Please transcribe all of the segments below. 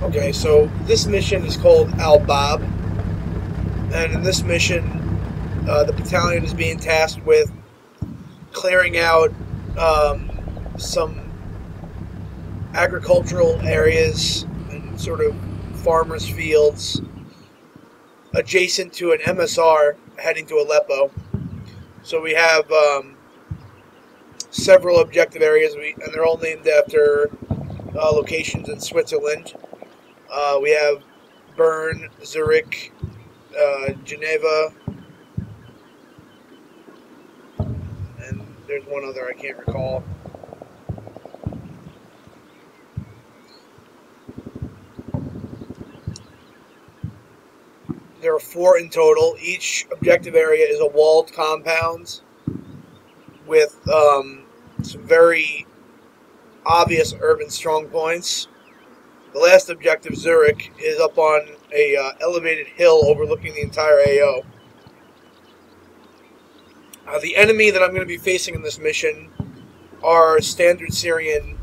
Okay, so this mission is called Al-Bab, and in this mission, the battalion is being tasked with clearing out some agricultural areas and sort of farmers' fields adjacent to an MSR heading to Aleppo. So we have several objective areas, and they're all named after locations in Switzerland. We have Bern, Zurich, Geneva, and there's one other I can't recall. There are 4 in total. Each objective area is a walled compound with some very obvious urban strong points. The last objective, Zurich, is up on a elevated hill overlooking the entire AO. The enemy that I'm going to be facing in this mission are standard Syrian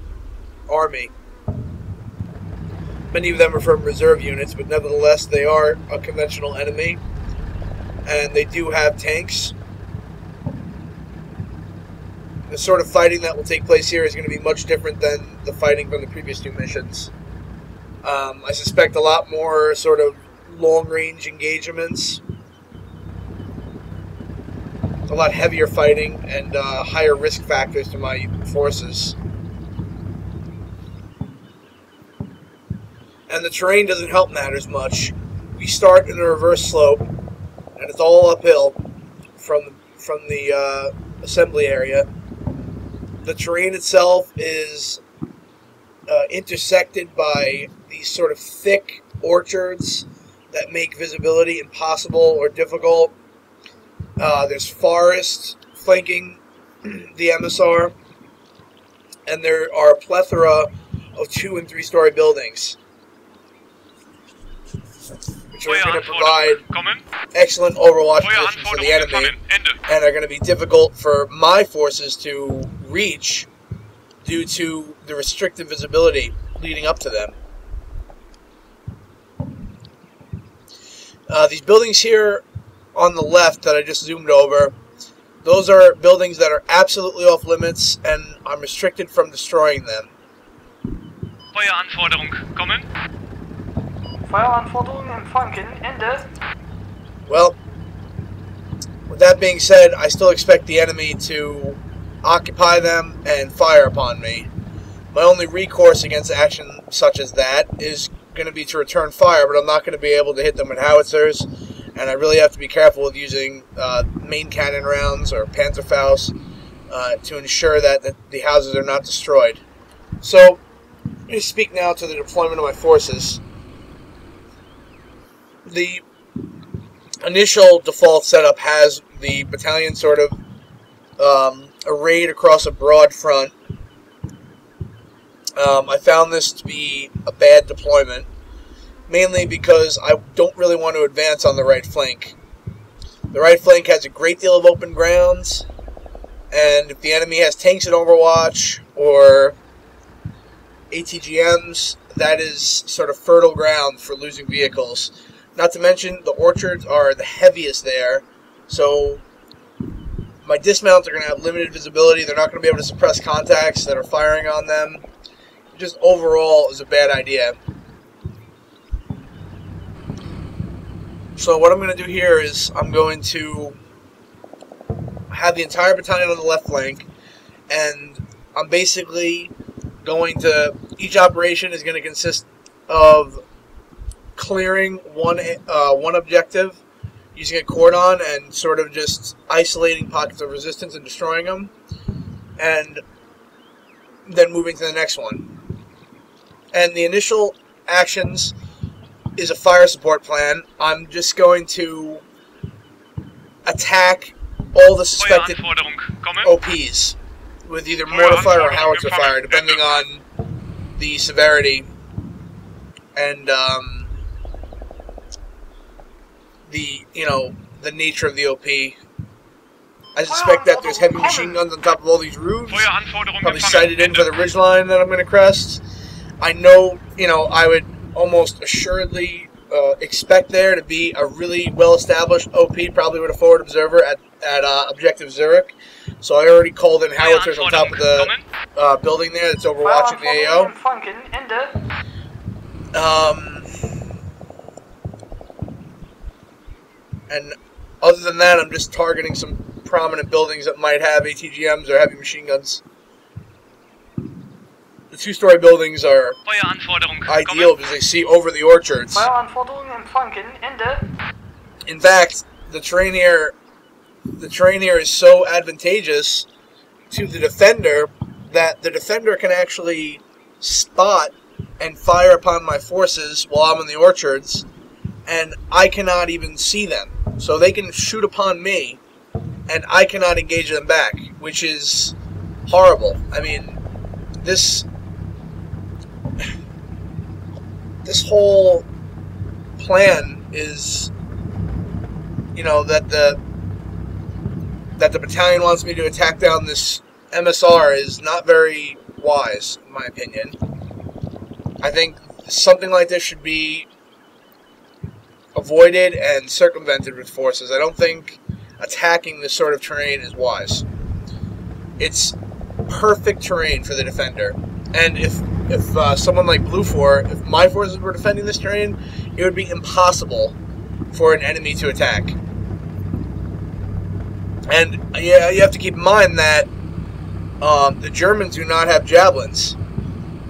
army. Many of them are from reserve units, but nevertheless they are a conventional enemy, and they do have tanks. The sort of fighting that will take place here is going to be much different than the fighting from the previous 2 missions. I suspect a lot more sort of long-range engagements, a lot heavier fighting, and higher risk factors to my forces. And the terrain doesn't help matters much. We start in a reverse slope, and it's all uphill from the assembly area. The terrain itself is intersected by these sort of thick orchards that make visibility impossible or difficult. There's forest flanking the MSR, and there are a plethora of 2- and 3-story buildings, which are going to provide excellent overwatch positions for the enemy, and are going to be difficult for my forces to reach due to the restricted visibility leading up to them. These buildings here on the left that I just zoomed over, those are buildings that are absolutely off limits, and I'm restricted from destroying them. Feueranforderung kommen. Feueranforderung empfangen. Ende. Well, with that being said, I still expect the enemy to occupy them and fire upon me. My only recourse against action such as that is going to be to return fire, but I'm not going to be able to hit them with howitzers, and I really have to be careful with using main cannon rounds or Panzerfaust to ensure that the houses are not destroyed. So, let me speak now to the deployment of my forces. The initial default setup has the battalion sort of arrayed across a broad front. I found this to be a bad deployment, mainly because I don't really want to advance on the right flank. The right flank has a great deal of open grounds, and if the enemy has tanks in Overwatch or ATGMs, that is sort of fertile ground for losing vehicles. Not to mention, the orchards are the heaviest there, so my dismounts are going to have limited visibility. They're not going to be able to suppress contacts that are firing on them. Just overall is a bad idea. So what I'm going to do here is I'm going to have the entire battalion on the left flank, and I'm basically going to, each operation is going to consist of clearing one objective using a cordon and sort of just isolating pockets of resistance and destroying them, and then moving to the next one. And the initial actions is a fire support plan. I'm just going to attack all the suspected OPs with either mortar fire or howitzer fire, depending on the severity and the nature of the OP. I suspect that there's heavy machine guns on top of all these roofs, probably sighted in for the ridgeline that I'm going to crest. I know, I would almost assuredly expect there to be a really well-established OP, probably with a forward observer at Objective Zurich. So I already called in howitzers on top of the building there that's overwatching the AO. And other than that, I'm just targeting some prominent buildings that might have ATGMs or heavy machine guns. The two-story buildings are ideal because they see over the orchards. In fact, the terrain here is so advantageous to the defender that the defender can actually spot and fire upon my forces while I'm in the orchards, and I cannot even see them. So they can shoot upon me, and I cannot engage them back, which is horrible. I mean, this whole plan is, you know, that the battalion wants me to attack down this MSR is not very wise, in my opinion. I think something like this should be avoided and circumvented with forces. I don't think attacking this sort of terrain is wise. It's perfect terrain for the defender. And if someone like Blue 4, if my forces were defending this terrain, it would be impossible for an enemy to attack. And yeah, you have to keep in mind that the Germans do not have javelins.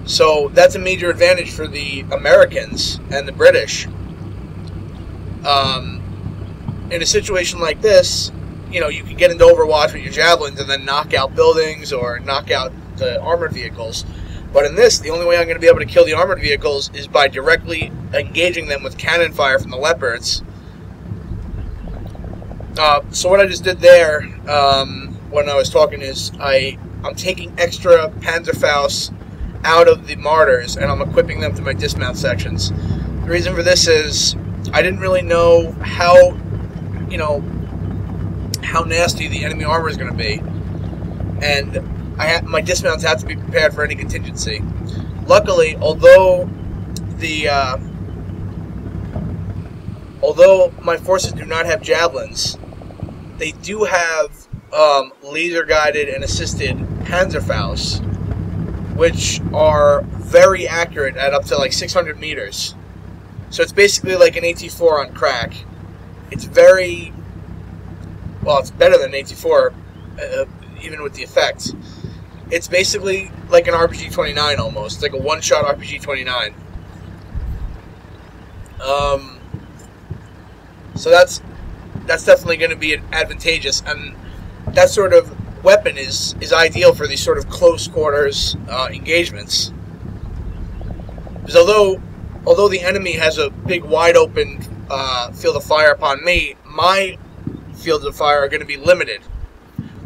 So that's a major advantage for the Americans and the British. In a situation like this, you know, you can get into Overwatch with your javelins and then knock out buildings or knock out the armored vehicles. But in this, the only way I'm going to be able to kill the armored vehicles is by directly engaging them with cannon fire from the Leopards. So what I just did there when I was talking is I'm taking extra Panzerfaust out of the Martyrs and I'm equipping them to my dismount sections. The reason for this is I didn't really know how nasty the enemy armor is going to be, and my dismounts have to be prepared for any contingency. Luckily, although my forces do not have javelins, they do have laser guided and assisted Panzerfaust, which are very accurate at up to like 600 meters. So it's basically like an AT-4 on crack. It's very, well, it's better than an AT-4, even with the effect. It's basically like an RPG-29 almost, like a one-shot RPG-29. So that's definitely going to be advantageous, and that sort of weapon is ideal for these sort of close quarters engagements. Because although the enemy has a big wide open field of fire upon me, my fields of fire are going to be limited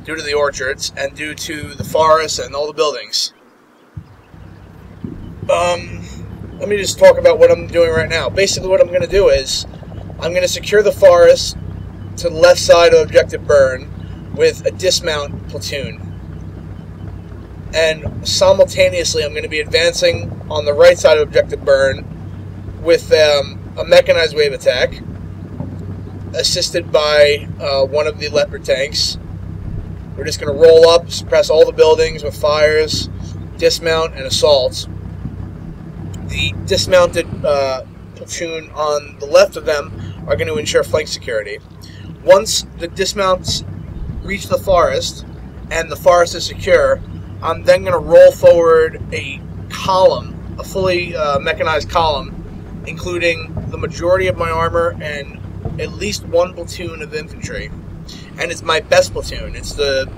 due to the orchards and due to the forests and all the buildings. Let me just talk about what I'm doing right now. Basically what I'm going to do is I'm going to secure the forest to the left side of Objective Burn with a dismount platoon. And simultaneously I'm going to be advancing on the right side of Objective Burn with a mechanized wave attack, assisted by one of the Leopard tanks. We're just going to roll up, suppress all the buildings with fires, dismount, and assault. The dismounted platoon on the left of them are going to ensure flank security. Once the dismounts reach the forest and the forest is secure, I'm then going to roll forward a column, a fully mechanized column, including the majority of my armor and at least one platoon of infantry. And it's my best platoon. Actually,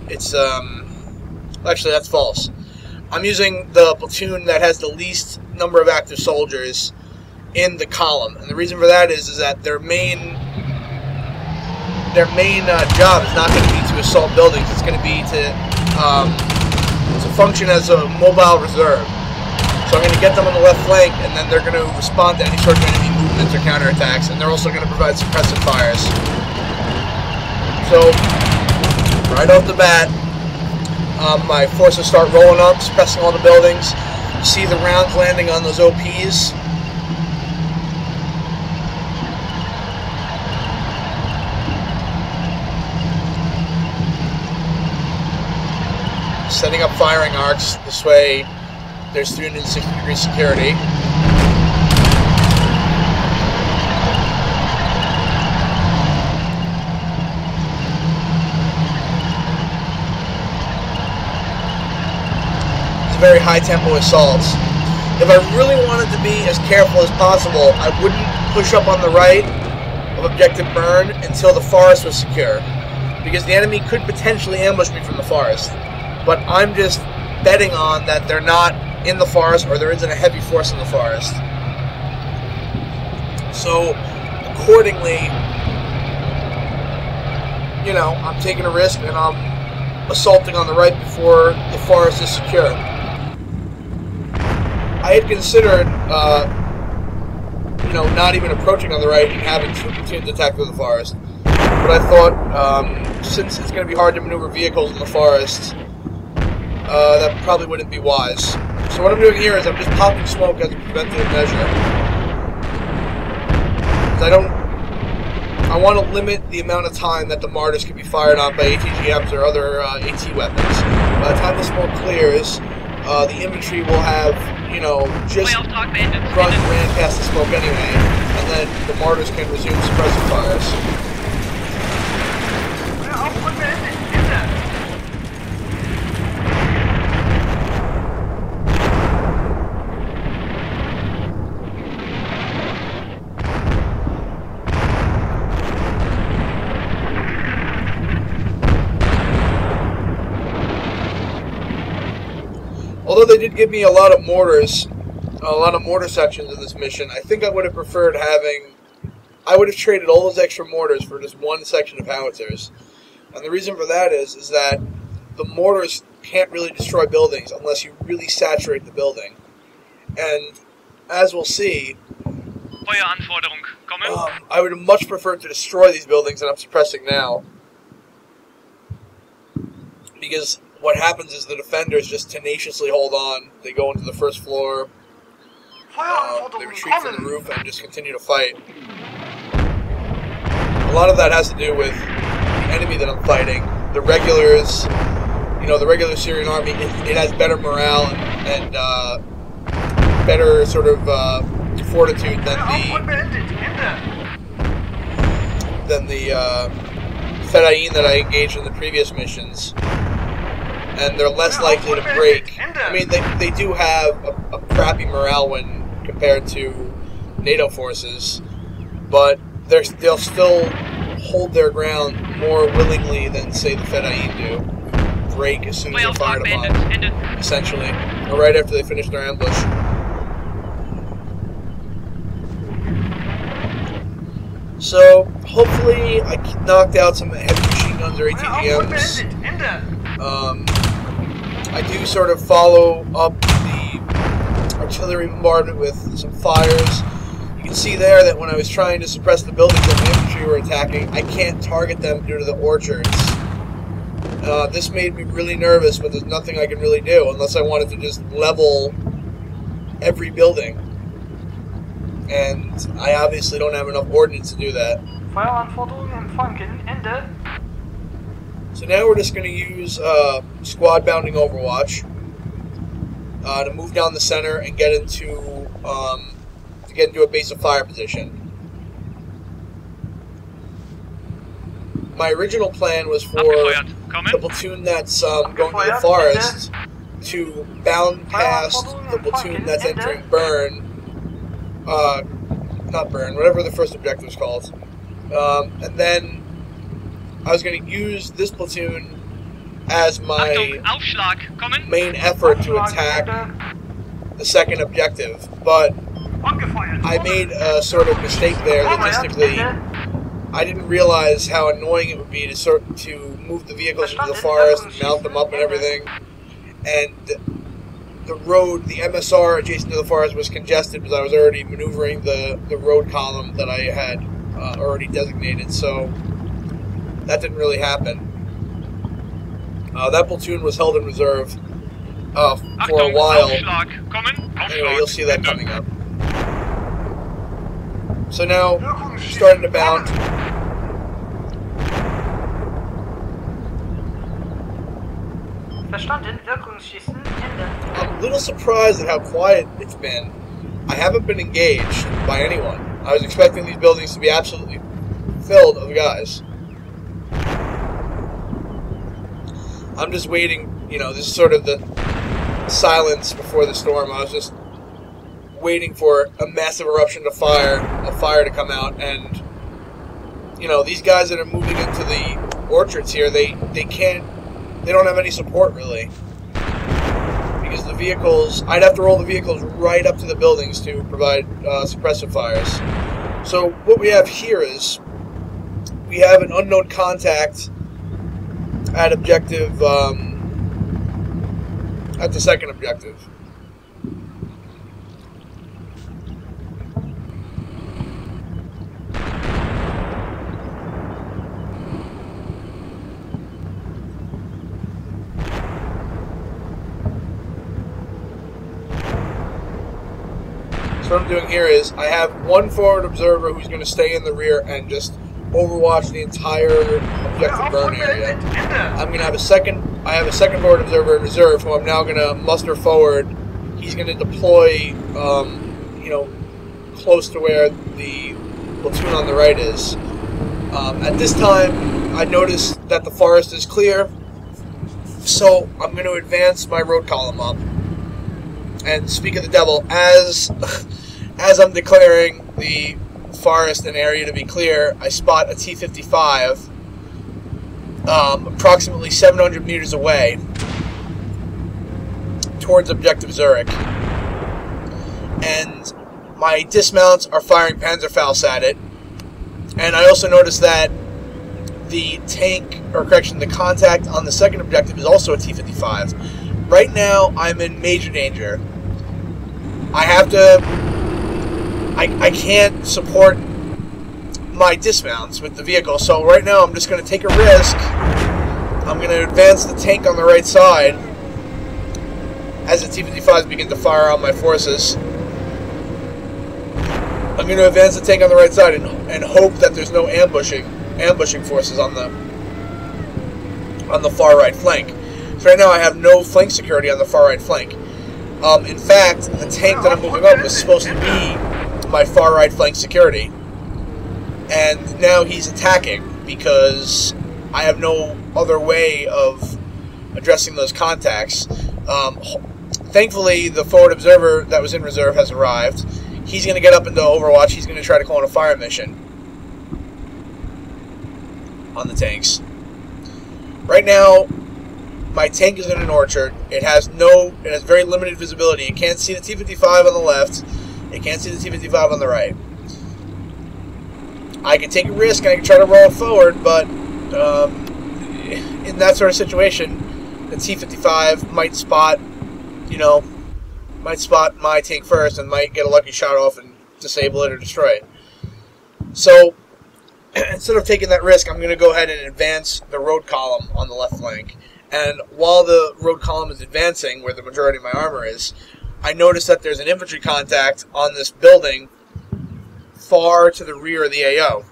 that's false. I'm using the platoon that has the least number of active soldiers in the column, and the reason for that is that their main job is not going to be to assault buildings. It's going to be to function as a mobile reserve. So I'm going to get them on the left flank, and then they're going to respond to any sort of enemy movements or counterattacks, and they're also going to provide suppressive fires. So, right off the bat, my forces start rolling up, suppressing all the buildings. You see the rounds landing on those OPs. setting up firing arcs. This way, there's 360-degree security. Very high tempo assaults. If I really wanted to be as careful as possible, I wouldn't push up on the right of objective burn until the forest was secure, because the enemy could potentially ambush me from the forest. But I'm just betting on that they're not in the forest, or there isn't a heavy force in the forest. So accordingly, you know, I'm taking a risk and I'm assaulting on the right before the forest is secure. I had considered, you know, not even approaching on the right and having two platoons attack through the forest. But I thought, since it's going to be hard to maneuver vehicles in the forest, that probably wouldn't be wise. So what I'm doing here is I'm just popping smoke as a preventative measure. Because I want to limit the amount of time that the mortars can be fired on by ATGMs or other AT weapons. By the time the smoke clears, the infantry will have, you know, just ran past the smoke anyway, and then the mortars can resume suppressive fires. Although they did give me a lot of mortar sections in this mission, I think I would have preferred I would have traded all those extra mortars for just one section of howitzers. And the reason for that is that the mortars can't really destroy buildings unless you really saturate the building. And as we'll see, I would have much preferred to destroy these buildings that I'm suppressing now. Because what happens is the defenders just tenaciously hold on. They go into the first floor, they retreat from the roof, and just continue to fight. A lot of that has to do with the enemy that I'm fighting. The regulars, you know, the regular Syrian army, it has better morale and better sort of fortitude than the Fedayeen that I engaged in the previous missions. And they're less likely to break. I mean, they do have a crappy morale when compared to NATO forces, but they'll still hold their ground more willingly than, say, the Fedayeen do. Break as soon as they're fired upon, essentially, or right after they finish their ambush. So, hopefully, I knocked out some heavy machine guns or ATGMs. I do sort of follow up the artillery bombardment with some fires. You can see there that when I was trying to suppress the buildings that the infantry were attacking, I can't target them due to the orchards. This made me really nervous, but there's nothing I can really do unless I wanted to just level every building. And I obviously don't have enough ordnance to do that. So now we're just going to use squad bounding Overwatch to move down the center and get into a base of fire position. My original plan was for the platoon that's going to the forest to bound past the platoon that's entering not Burn, whatever the first objective is called, and then I was going to use this platoon as my main effort to attack the second objective, but I made a sort of mistake there logistically. I didn't realize how annoying it would be to move the vehicles into the forest and mount them up and everything, and the road, the MSR adjacent to the forest was congested because I was already maneuvering the road column that I had already designated, so that didn't really happen. That platoon was held in reserve for a while. Anyway, you'll see that coming up. So now, starting to bound. Verstanden, Wirkungsschießen, Ende. I'm a little surprised at how quiet it's been. I haven't been engaged by anyone. I was expecting these buildings to be absolutely filled of guys. I'm just waiting, you know, this is sort of the silence before the storm. I was just waiting for a massive eruption of fire to come out, and, you know, these guys that are moving into the orchards here, they don't have any support, really. Because the vehicles, I'd have to roll the vehicles right up to the buildings to provide suppressive fires. So what we have here is, we have an unknown contact at objective, at the second objective. So what I'm doing here is, I have one forward observer who's going to stay in the rear and just overwatch the entire objective burn area. I'm going to have a second forward observer in reserve, who I'm now going to muster forward. He's going to deploy, you know, close to where the platoon on the right is. At this time, I notice that the forest is clear, so I'm going to advance my road column up. And speak of the devil, as I'm declaring the forest and area to be clear, I spot a T-55 approximately 700 meters away towards objective Zurich. And my dismounts are firing Panzerfaust at it. And I also noticed that the the contact on the second objective is also a T-55. Right now, I'm in major danger. I can't support my dismounts with the vehicle, so right now I'm just going to take a risk. I'm going to advance the tank on the right side as the T-55s begin to fire on my forces. I'm going to advance the tank on the right side and hope that there's no ambushing forces on the far right flank. So right now I have no flank security on the far right flank. In fact, the tank that I'm moving up was supposed to be my far right flank security. And now he's attacking because I have no other way of addressing those contacts. Thankfully, the forward observer that was in reserve has arrived. He's going to get up into Overwatch. He's going to try to call in a fire mission on the tanks. Right now, my tank is in an orchard. It has very limited visibility. It can't see the T-55 on the left. It can't see the T-55 on the right. I can take a risk and I can try to roll it forward, but in that sort of situation, the T-55 might spot my tank first and might get a lucky shot off and disable it or destroy it. So instead of taking that risk, I'm going to go ahead and advance the road column on the left flank. And while the road column is advancing, where the majority of my armor is, I notice that there's an infantry contact on this building far to the rear of the AO.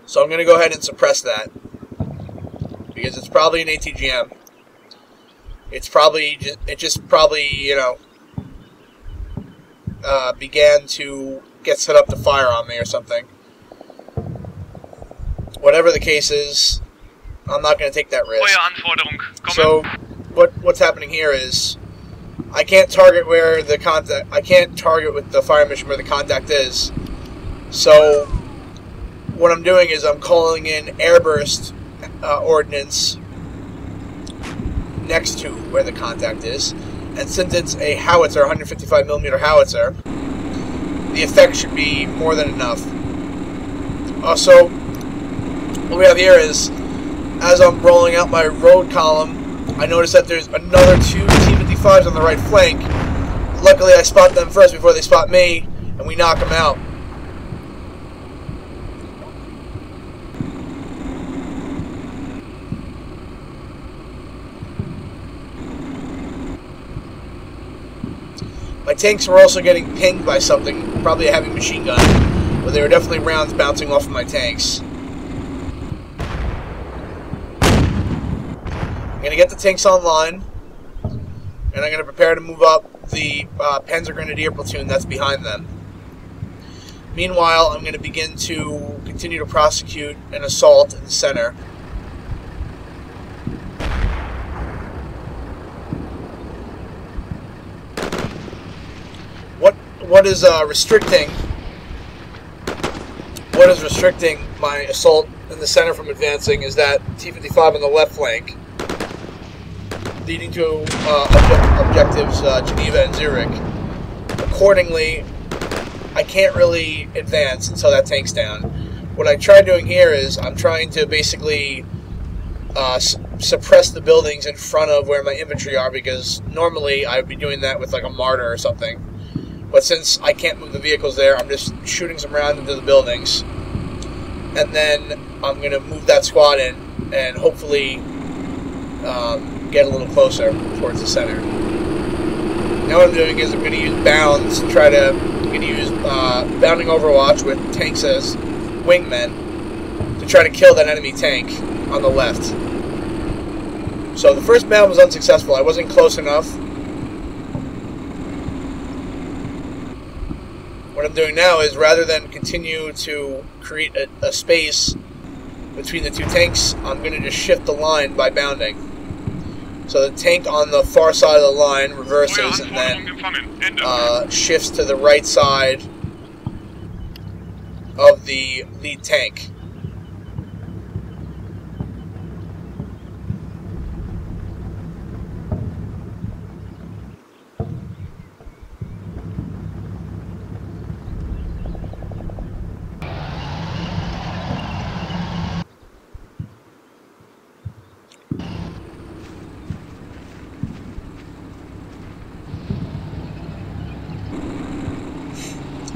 So I'm going to go ahead and suppress that, because it's probably an ATGM. It just began to get set up to fire on me or something. Whatever the case is, I'm not going to take that risk. So what's happening here is I can't target where the contact. I can't target with the fire mission where the contact is. So what I'm doing is I'm calling in airburst ordnance next to where the contact is, and since it's a howitzer, 155mm howitzer, the effect should be more than enough. Also, what we have here is, as I'm rolling out my road column, I notice that there's another two T-55s on the right flank. Luckily, I spot them first before they spot me, and we knock them out. My tanks were also getting pinged by something, probably a heavy machine gun, but there were definitely rounds bouncing off of my tanks. going to get the tanks online, and I'm going to prepare to move up the Panzer Grenadier platoon that's behind them. Meanwhile, I'm going to begin to continue to prosecute an assault in the center. What is restricting my assault in the center from advancing is that T-55 on the left flank, leading to objectives Geneva and Zurich. Accordingly, I can't really advance until that tank's down. What I tried doing here is I'm trying to basically suppress the buildings in front of where my infantry are, because normally I would be doing that with like a mortar or something. But since I can't move the vehicles there, I'm just shooting some rounds into the buildings. And then I'm going to move that squad in and hopefully get a little closer towards the center. Now what I'm doing is I'm going to use bounds to try to... I'm going to use bounding overwatch with tanks as wingmen to try to kill that enemy tank on the left. So the first bound was unsuccessful. I wasn't close enough. What I'm doing now is, rather than continue to create a space between the two tanks, I'm going to just shift the line by bounding. So the tank on the far side of the line reverses and then shifts to the right side of the lead tank.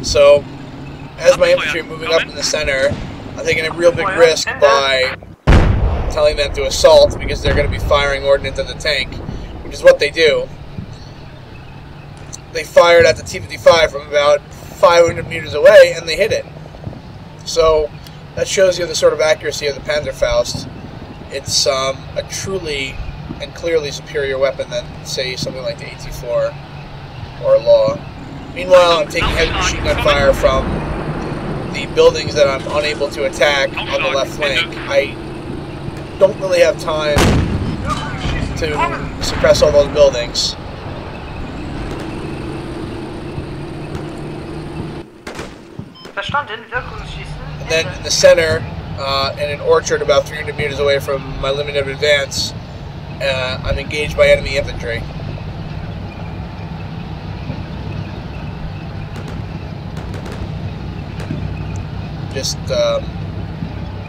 So, as my infantry are moving up in the center, I'm taking a real big risk by telling them to assault, because they're going to be firing ordnance at the tank, which is what they do. They fired at the T-55 from about 500 meters away, and they hit it. So, that shows you the sort of accuracy of the Panzerfaust. It's a truly and clearly superior weapon than, say, something like the AT-4 or a Law. Meanwhile, I'm taking heavy machine gun fire from the buildings that I'm unable to attack on the left flank. I don't really have time to suppress all those buildings. And then in the center, in an orchard about 300 meters away from my limited advance, I'm engaged by enemy infantry. Just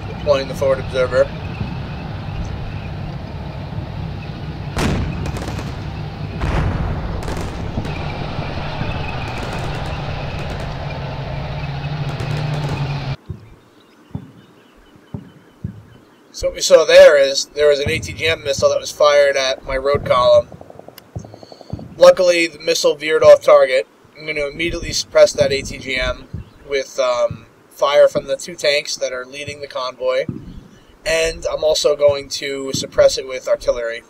deploying the forward observer. So what we saw there is there was an ATGM missile that was fired at my road column. Luckily, the missile veered off target. I'm going to immediately suppress that ATGM with fire from the two tanks that are leading the convoy, and I'm also going to suppress it with artillery,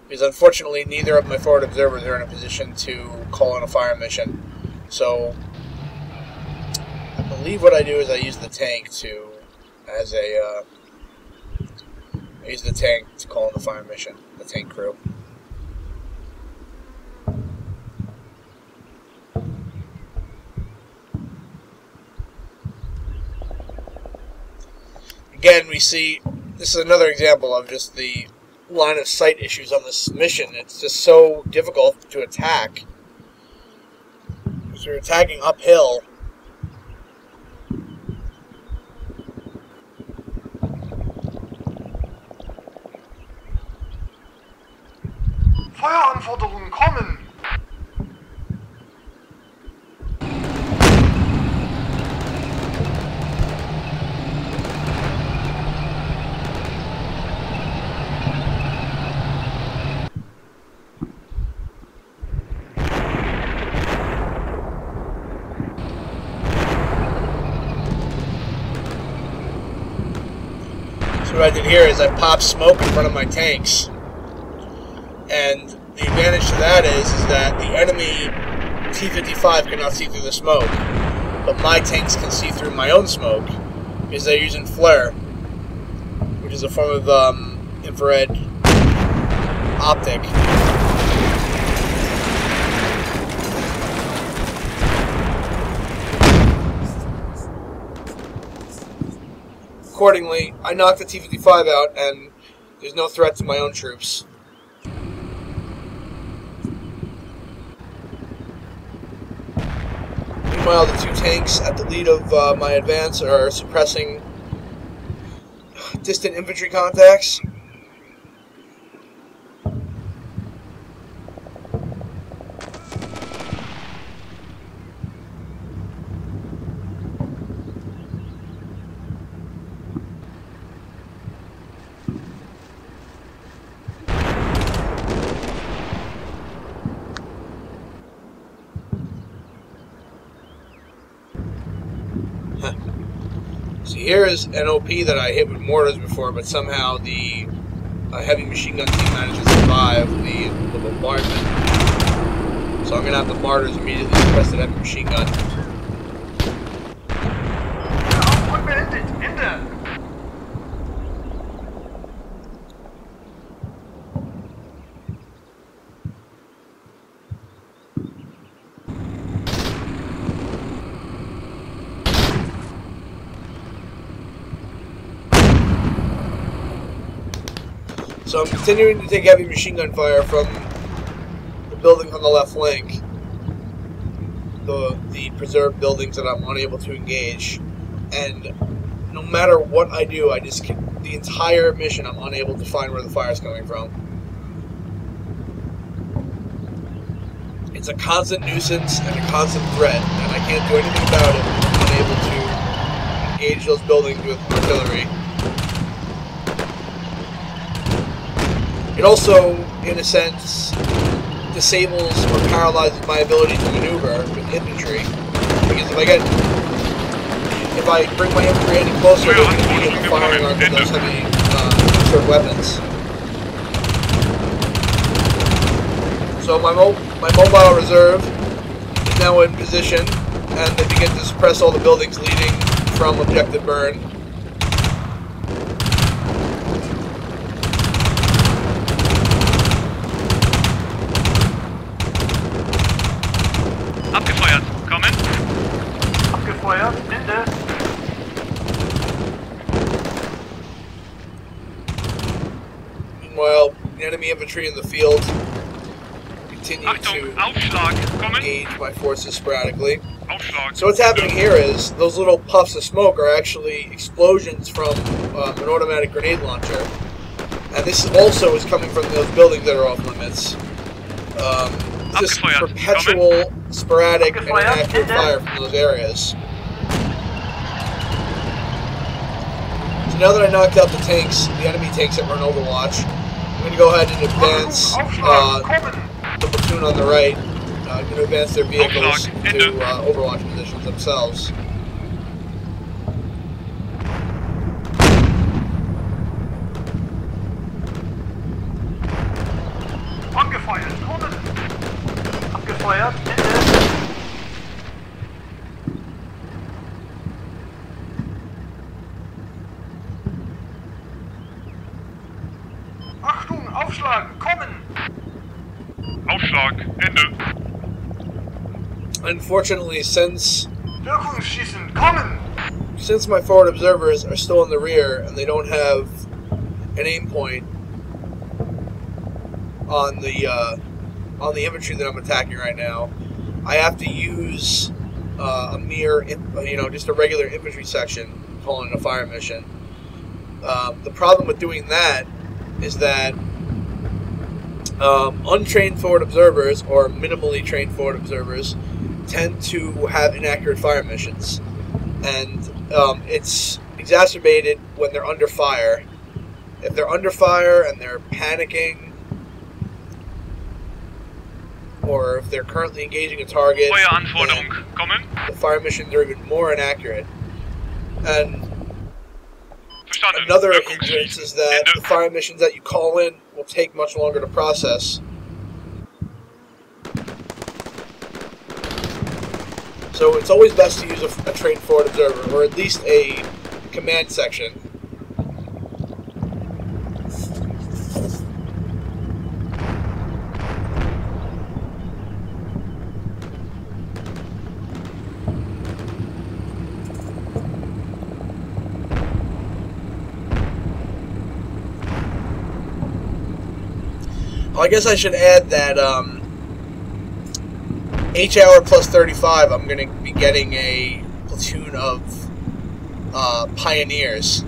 because unfortunately neither of my forward observers are in a position to call in a fire mission. So I believe what I do is I use the tank to call in the fire mission, the tank crew. Again, we see, this is another example of just the line of sight issues on this mission. It's just so difficult to attack, because you're attacking uphill. Feueranforderungen kommen! So what I did here is I popped smoke in front of my tanks. And the advantage to that is that the enemy T-55 cannot see through the smoke. But my tanks can see through my own smoke because they're using flare, which is a form of infrared optic. Accordingly, I knocked the T-55 out, and there's no threat to my own troops. Meanwhile, the two tanks at the lead of my advance are suppressing distant infantry contacts. See, here is an OP that I hit with mortars before, but somehow the heavy machine gun team managed to survive the bombardment. So I'm going to have the mortars immediately suppress the heavy machine gun. So I'm continuing to take heavy machine gun fire from the buildings on the left flank, the preserved buildings that I'm unable to engage, and no matter what I do, the entire mission I'm unable to find where the fire is coming from. It's a constant nuisance and a constant threat, and I can't do anything about it. I'm unable to engage those buildings with artillery. It also, in a sense, disables or paralyzes my ability to maneuver with infantry. Because if I bring my infantry any closer, they're going to be firing on those heavy sort of weapons. So my mobile reserve is now in position, and they begin to suppress all the buildings leading from objective burn. Abgefeuert, kommen. Abgefeuert, Ende. Meanwhile, the enemy infantry in the field continue Achtung, to Aufschlag, kommen. engage my forces sporadically. Aufschlag. So what's happening here is those little puffs of smoke are actually explosions from an automatic grenade launcher. And this also is coming from those buildings that are off limits. Just perpetual, sporadic, and inaccurate fire from those areas. So now that I knocked out the tanks, the enemy tanks that were in Overwatch, I'm going to go ahead and advance the platoon on the right. I'm going to advance their vehicles to Overwatch positions themselves. Angefeuert, kommen. Abgefeuert, Ende. Achtung, Aufschlag, kommen. Aufschlag, Ende. Unfortunately, since Wirkungsschießen, kommen. my forward observers are still in the rear and they don't have an aim point on the infantry that I'm attacking right now, I have to use a mere, just a regular infantry section, calling it a fire mission. The problem with doing that is that untrained forward observers or minimally trained forward observers tend to have inaccurate fire missions, and it's exacerbated when they're under fire. If they're under fire and they're panicking, or if they're currently engaging a target, Feueranforderung, kommen. the fire missions are even more inaccurate. And Verstanden. Another Wirkungsschließen. hindrance is that Ende. the fire missions that you call in will take much longer to process. So it's always best to use a trained forward observer, or at least a command section. Well, I guess I should add that H hour plus 35, I'm going to be getting a platoon of pioneers.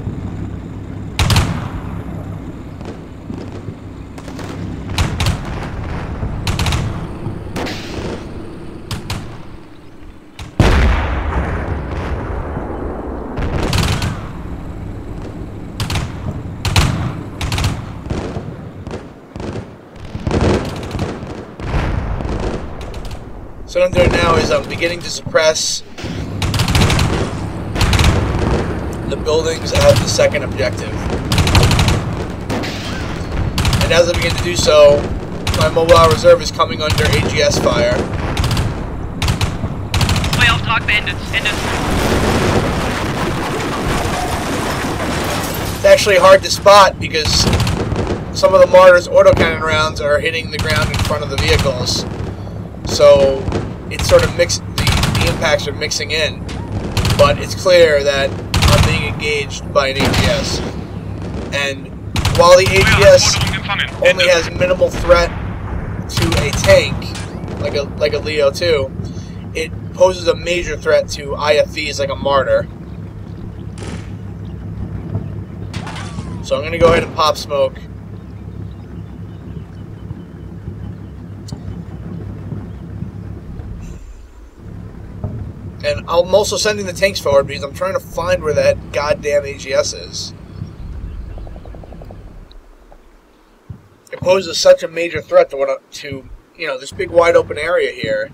So what I'm doing now is I'm beginning to suppress the buildings at the second objective. And as I begin to do so, my mobile reserve is coming under AGS fire. Feuerauftrag beendet. Ende. It's actually hard to spot because some of the mortar's autocannon rounds are hitting the ground in front of the vehicles. So it's sort of mixed, the impacts are mixing in, but it's clear that I'm being engaged by an AGS. And while the AGS only has minimal threat to a tank, like a Leo 2, it poses a major threat to IFVs like a Martyr. So I'm going to go ahead and pop smoke. And I'm also sending the tanks forward because I'm trying to find where that goddamn AGS is. It poses such a major threat to you know, this big wide open area here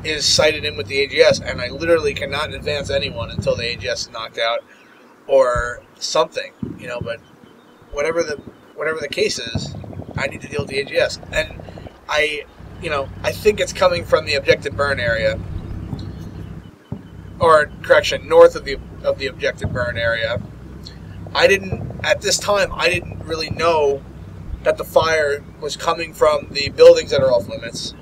is sighted in with the AGS, and I literally cannot advance anyone until the AGS is knocked out or something, you know. But whatever the case is, I need to deal with the AGS, and I think it's coming from the objective burn area. Or correction, north of the objective burn area. At this time I didn't really know that the fire was coming from the buildings that are off limits.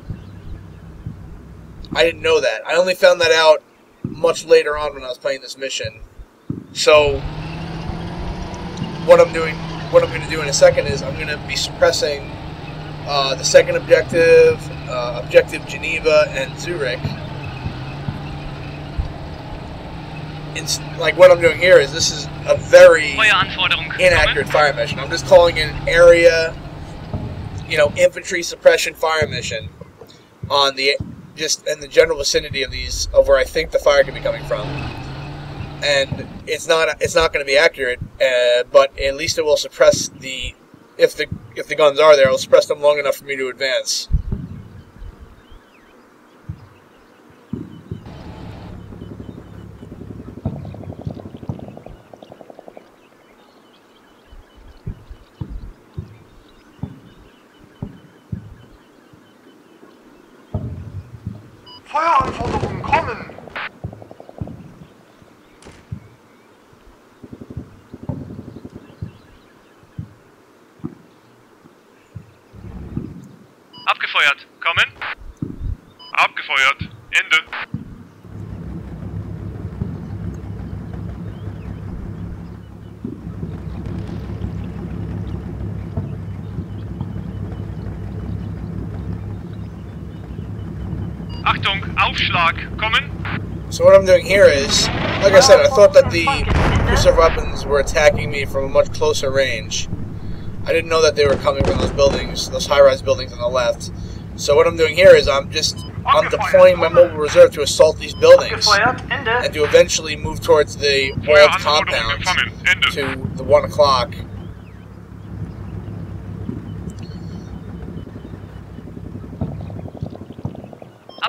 I didn't know that. I only found that out much later on when I was playing this mission. So what I'm going to do in a second is I'm going to be suppressing the second objective, objective Geneva and Zurich. Like what I'm doing here is this is a very inaccurate fire mission. I'm just calling it an area, you know, infantry suppression fire mission on the in the general vicinity of where I think the fire could be coming from. And it's not going to be accurate, but at least it will suppress if the guns are there, it'll suppress them long enough for me to advance. Feueranforderungen kommen! Abgefeuert. Kommen. Abgefeuert. Ende. Achtung, Aufschlag. Kommen. So what I'm doing here is, like I said, I thought that the cruiser weapons were attacking me from a much closer range. I didn't know that they were coming from those buildings, those high-rise buildings on the left. So what I'm doing here is I'm deploying my mobile reserve to assault these buildings and to eventually move towards the walled compound to the 1 o'clock.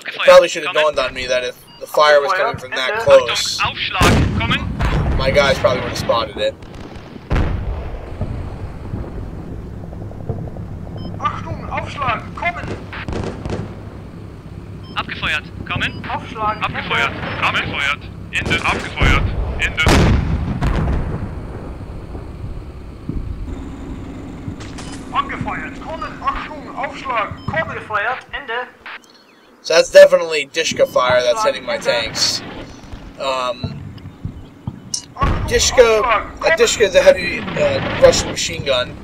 It probably should have dawned on me that if the fire was coming from that close, my guys probably would have spotted it. Aufschlagen, kommen! Abgefeuert. Kommen. Aufschlagen, Abgefeuert. Ende. Abgefeuert. Ende. Abgefeuert. Ende. Angefeuert, kommen! Achtung, aufschlagen, kommen! Angefeuert, Ende. So that's definitely Dishka fire that's hitting my tanks. Dishka, a Dishka is a heavy Russian machine gun.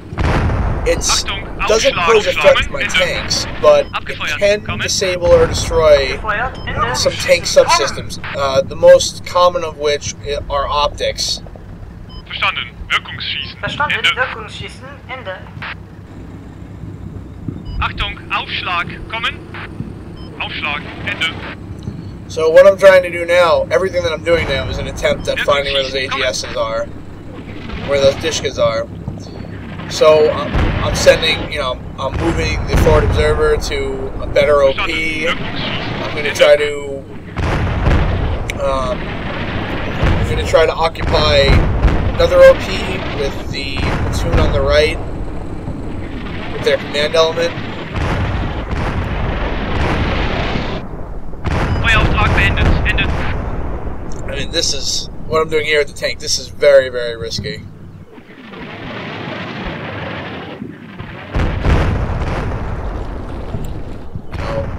It Achtung, doesn't pose a threat to my tanks, but it can disable or destroy Angefeuert, Ende. some tank subsystems, the most common of which are optics. Verstanden. Wirkungsschießen. Verstanden, Ende. Wirkungsschießen, Ende. Achtung, Aufschlag. Kommen. Aufschlag. Ende. So what I'm trying to do now, everything that I'm doing now is an attempt at finding where those AGSs are, where those Dishkas are. So I'm sending, I'm moving the forward observer to a better OP. I'm going to try to occupy another OP with the platoon on the right with their command element. Feuerauftrag beendet. Ende. I mean, this is what I'm doing here at the tank. This is very, very risky.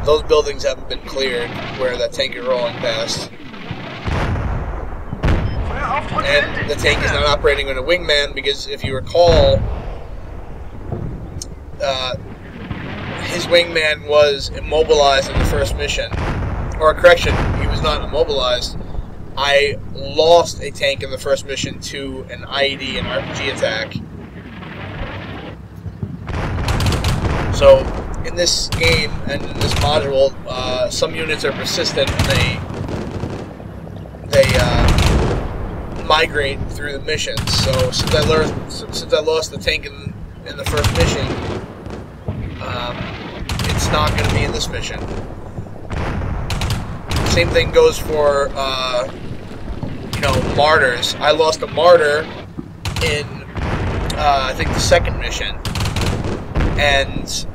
Those buildings haven't been cleared where that tank is rolling past. And the tank is not operating on a wingman because, if you recall, his wingman was immobilized in the first mission. Or, correction, he was not immobilized. I lost a tank in the first mission to an IED and RPG attack. So, in this game and in this module, some units are persistent and they migrate through the missions. So since I lost the tank in the first mission, it's not going to be in this mission. Same thing goes for martyrs. I lost a martyr in I think the second mission, and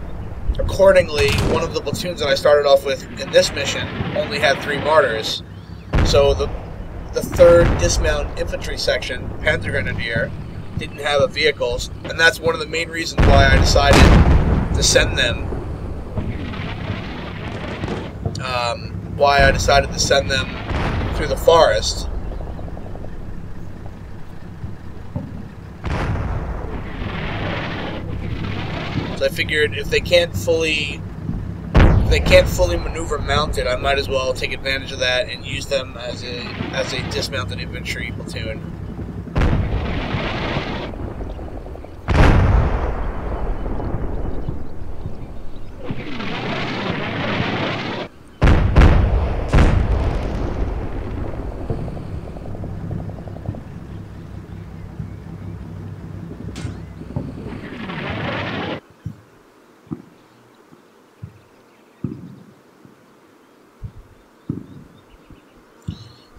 accordingly, one of the platoons that I started off with in this mission only had 3 martyrs. So the third dismount infantry section, Panzer Grenadier, didn't have a vehicles, and that's one of the main reasons why I decided to send them. Through the forest. So I figured if they can't fully maneuver mounted, I might as well take advantage of that and use them as a dismounted infantry platoon.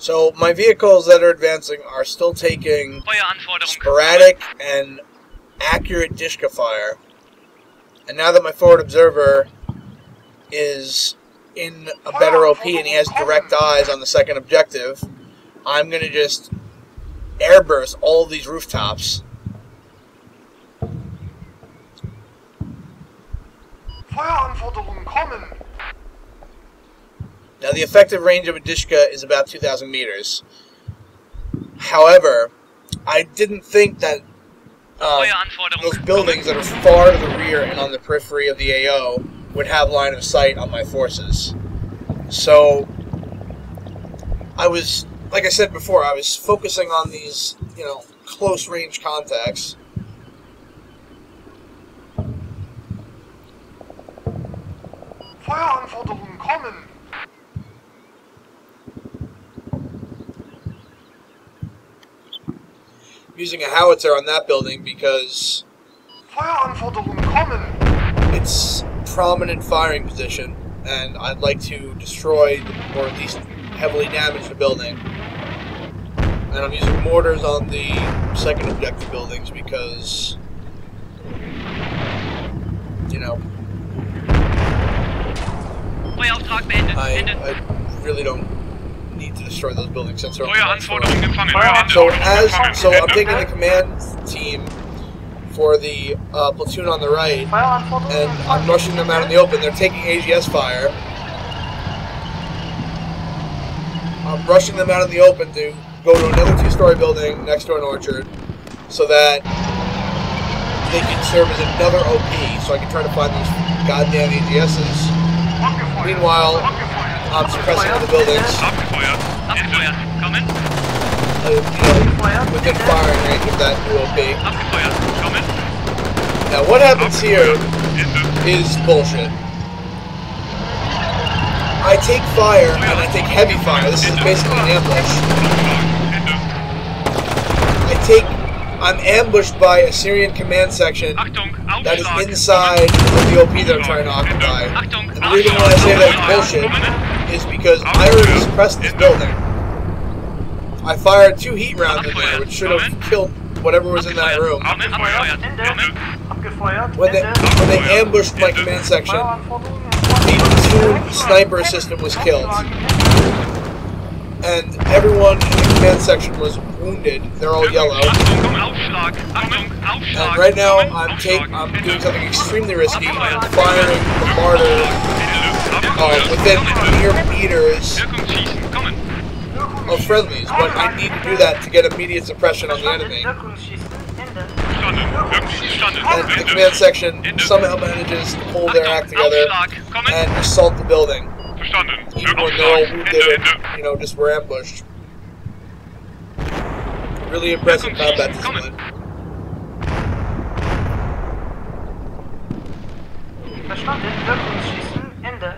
So my vehicles that are advancing are still taking sporadic and accurate Dishka fire. And now that my forward observer is in a better OP and he has direct eyes on the second objective, I'm going to just airburst all of these rooftops. Feueranforderungen kommen! Now, the effective range of a Dishka is about 2,000 meters. However, I didn't think that those buildings that are far to the rear and on the periphery of the AO would have line of sight on my forces. So, I was, like I said before, I was focusing on these, close-range contacts. Feueranforderungen kommen! Using a howitzer on that building because Feueranforderungen kommen! it's prominent firing position, and I'd like to destroy or at least heavily damage the building. And I'm using mortars on the second objective buildings because, I really don't need to destroy those buildings since they're on the Feueranforderung empfangen. So I'm taking the command team for the platoon on the right, and I'm rushing them out in the open. They're taking AGS fire. I'm rushing them out in the open to go to another 2-story building next to an orchard, so that they can serve as another OP, so I can try to find those goddamn AGSs. Meanwhile, I'm suppressing the buildings. Abgefeuert. Abgefeuert. Kommen. Within firing range of that new OP. Abgefeuert. Kommen. Now, what happens here is bullshit. I take fire, and I take heavy fire. This is basically an ambush. I'm ambushed by a Syrian command section that is inside of the OP that I'm trying to occupy. And the reason why I say that is bullshit is because I already suppressed this building. I fired 2 heat rounds in there, which should have killed whatever was in that room. When they ambushed my command section, the platoon sniper system was killed. And everyone in the command section was wounded. They're all yellow. And right now, I'm doing something extremely risky. I'm firing the mortar within mere meters of friendlies, but I need to do that to get immediate suppression on the enemy. And the command section somehow manages to pull their act together and assault the building. Even when they're all wounded and, just were ambushed. Really impressive combat discipline. Verstanden, Wirkungsschießen, Ende.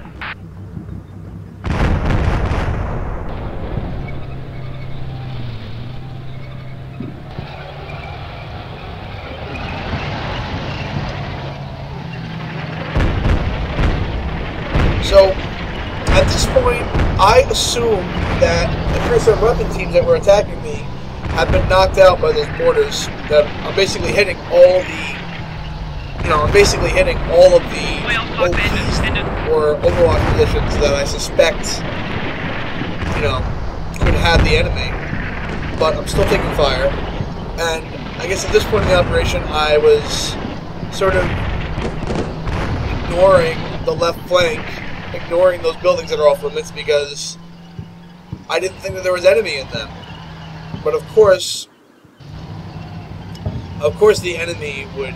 So, at this point, I assume that the cruiser weapon teams that were attacking me have been knocked out by those mortars. That I'm basically hitting all the, OPs or overwatch positions that I suspect, could have the enemy. But I'm still taking fire, and I guess at this point in the operation, I was sort of ignoring the left flank. Ignoring those buildings that are off limits because I didn't think that there was enemy in them. But of course the enemy would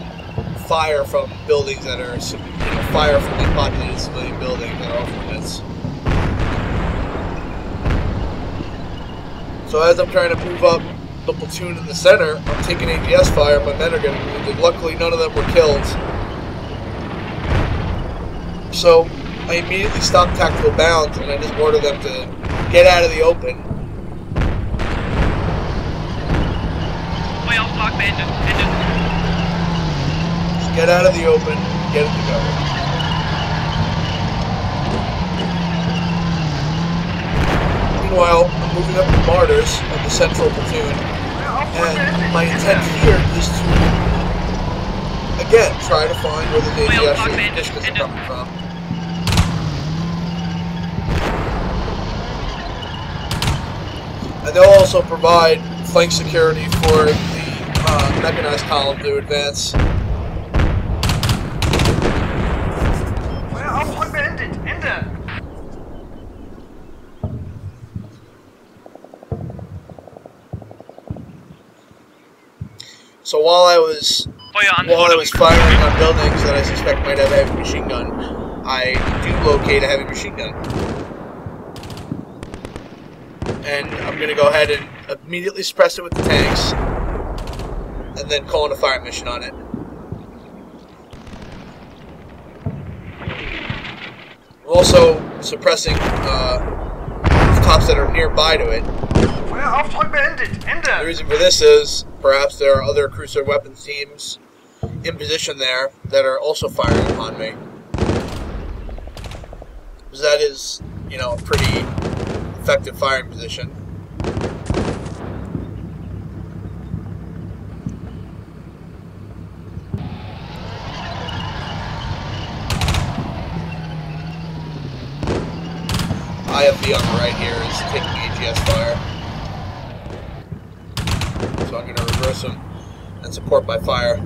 fire from buildings that are, fire from the populated civilian buildings that are off limits. So as I'm trying to move up the platoon in the center, I'm taking AGS fire, my men are getting wounded. Luckily none of them were killed. So I immediately stopped tactical bounds and I just ordered them to get out of the open. Just get out of the open, get it to go. Meanwhile, I'm moving up the martyrs of the central platoon, and my intent here is to, again, try to find where the AGS conditions are coming from. And they'll also provide flank security for the mechanized column to advance. Feuerauftrag beendet. Ende. So while I was firing on buildings that I suspect might have a heavy machine gun, I do locate a heavy machine gun. And I'm going to go ahead and immediately suppress it with the tanks, and then call in a fire mission on it. I'm also suppressing rooftops that are nearby to it. Feuerauftrag beendet. Ende. The reason for this is perhaps there are other cruiser weapons teams in position there that are also firing upon me. Because that is, a pretty effective firing position. IFV on the right here is taking AGS fire. So I'm going to reverse him and support by fire.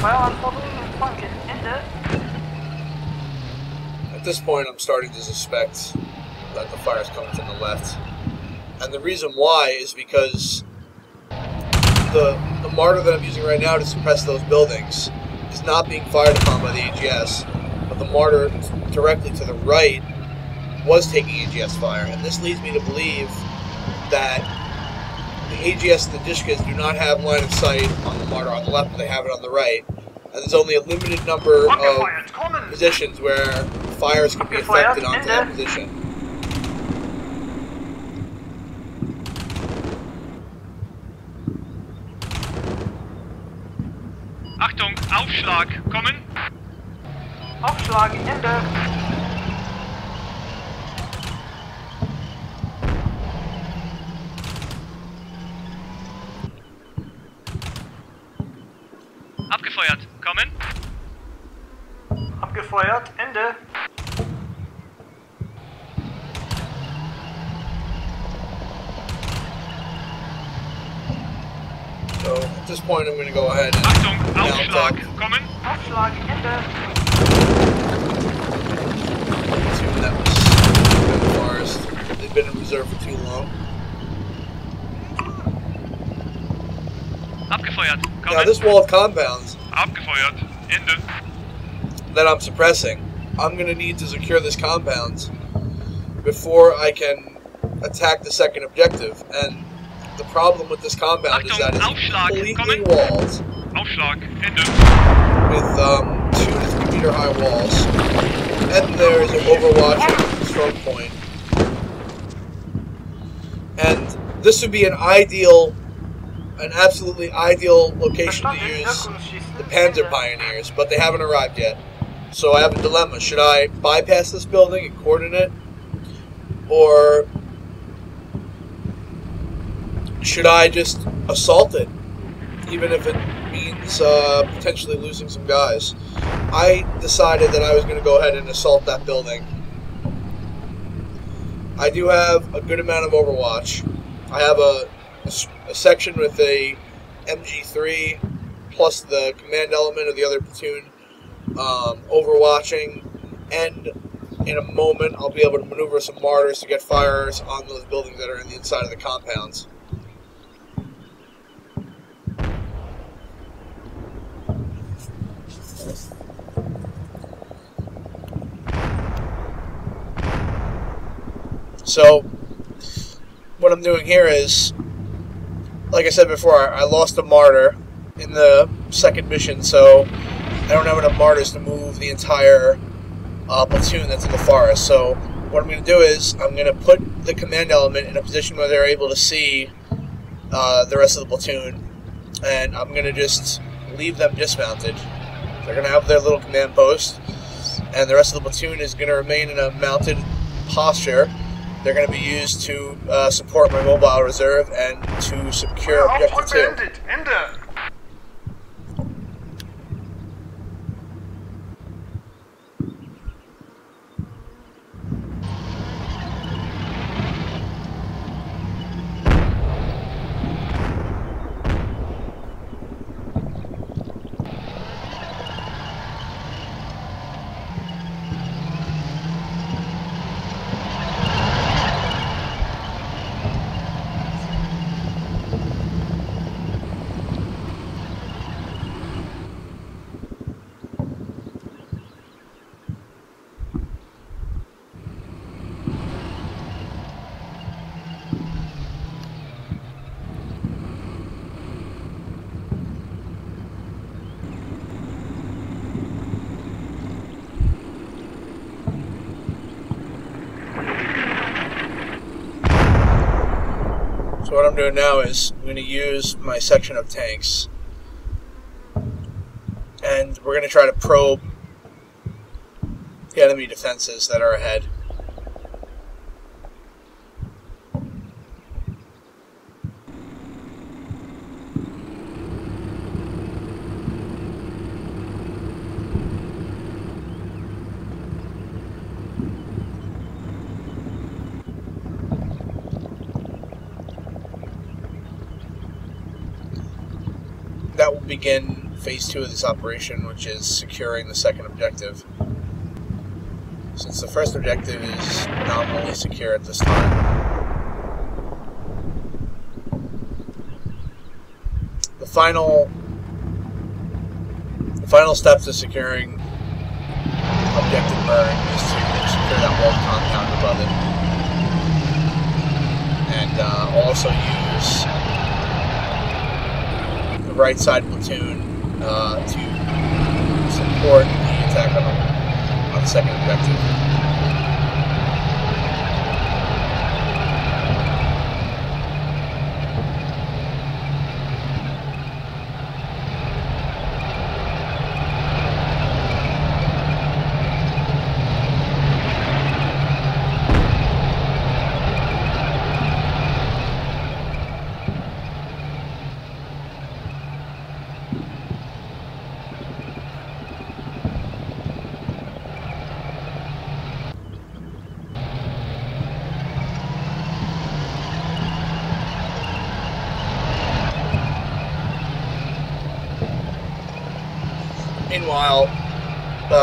Feueranforderungen empfangen. Ende. At this point, I'm starting to suspect that the fire is coming from the left. And the reason why is because the mortar that I'm using right now to suppress those buildings is not being fired upon by the AGS, but the mortar directly to the right was taking AGS fire. And this leads me to believe that the AGS and the Dishkas do not have line of sight on the mortar on the left, but they have it on the right. And there's only a limited number of positions where fires can be affected onto that position. Achtung, Aufschlag, kommen. Aufschlag. Ende. Abgefeuert, kommen. Abgefeuert. Ende. So at this point, I'm going to go ahead and Achtung, mount Aufschlag, up kommen. Aufschlag. Ende. to that was in the forest. They've been in reserve for too long. Abgefeuert, Now kommen. this wall of compounds Abgefeuert, Ende. that I'm suppressing, I'm going to need to secure this compound before I can attack the second objective. And the problem with this compound is that it's Aufschlag, completely kommen. walled Aufschlag, Ende. with 2 to 3 meter high walls. And there's an overwatching stroke point. And this would be an absolutely ideal location to use the Panzer Pioneers, but they haven't arrived yet. So I have a dilemma. Should I bypass this building and coordinate, or should I just assault it, even if it means potentially losing some guys? I decided that I was going to go ahead and assault that building. I do have a good amount of overwatch. I have a section with a MG3 plus the command element of the other platoon overwatching, and in a moment I'll be able to maneuver some mortars to get fires on those buildings that are in the inside of the compounds. So what I'm doing here is, like I said before, I lost a martyr in the second mission, so I don't have enough martyrs to move the entire platoon that's in the forest. So what I'm going to do is I'm going to put the command element in a position where they're able to see the rest of the platoon, and I'm going to just leave them dismounted. They're going to have their little command post, and the rest of the platoon is going to remain in a mounted posture. They're going to be used to support my mobile reserve and to secure objective 2. Beendet. Ende. So what I'm doing now is I'm going to use my section of tanks, and we're going to try to probe the enemy defenses that are ahead. That will begin phase 2 of this operation, which is securing the second objective. Since the first objective is nominally secure at this time. The final step to securing objective burn is to secure that walled compound above it. And also use right side platoon to support the attack on the second objective. Meanwhile,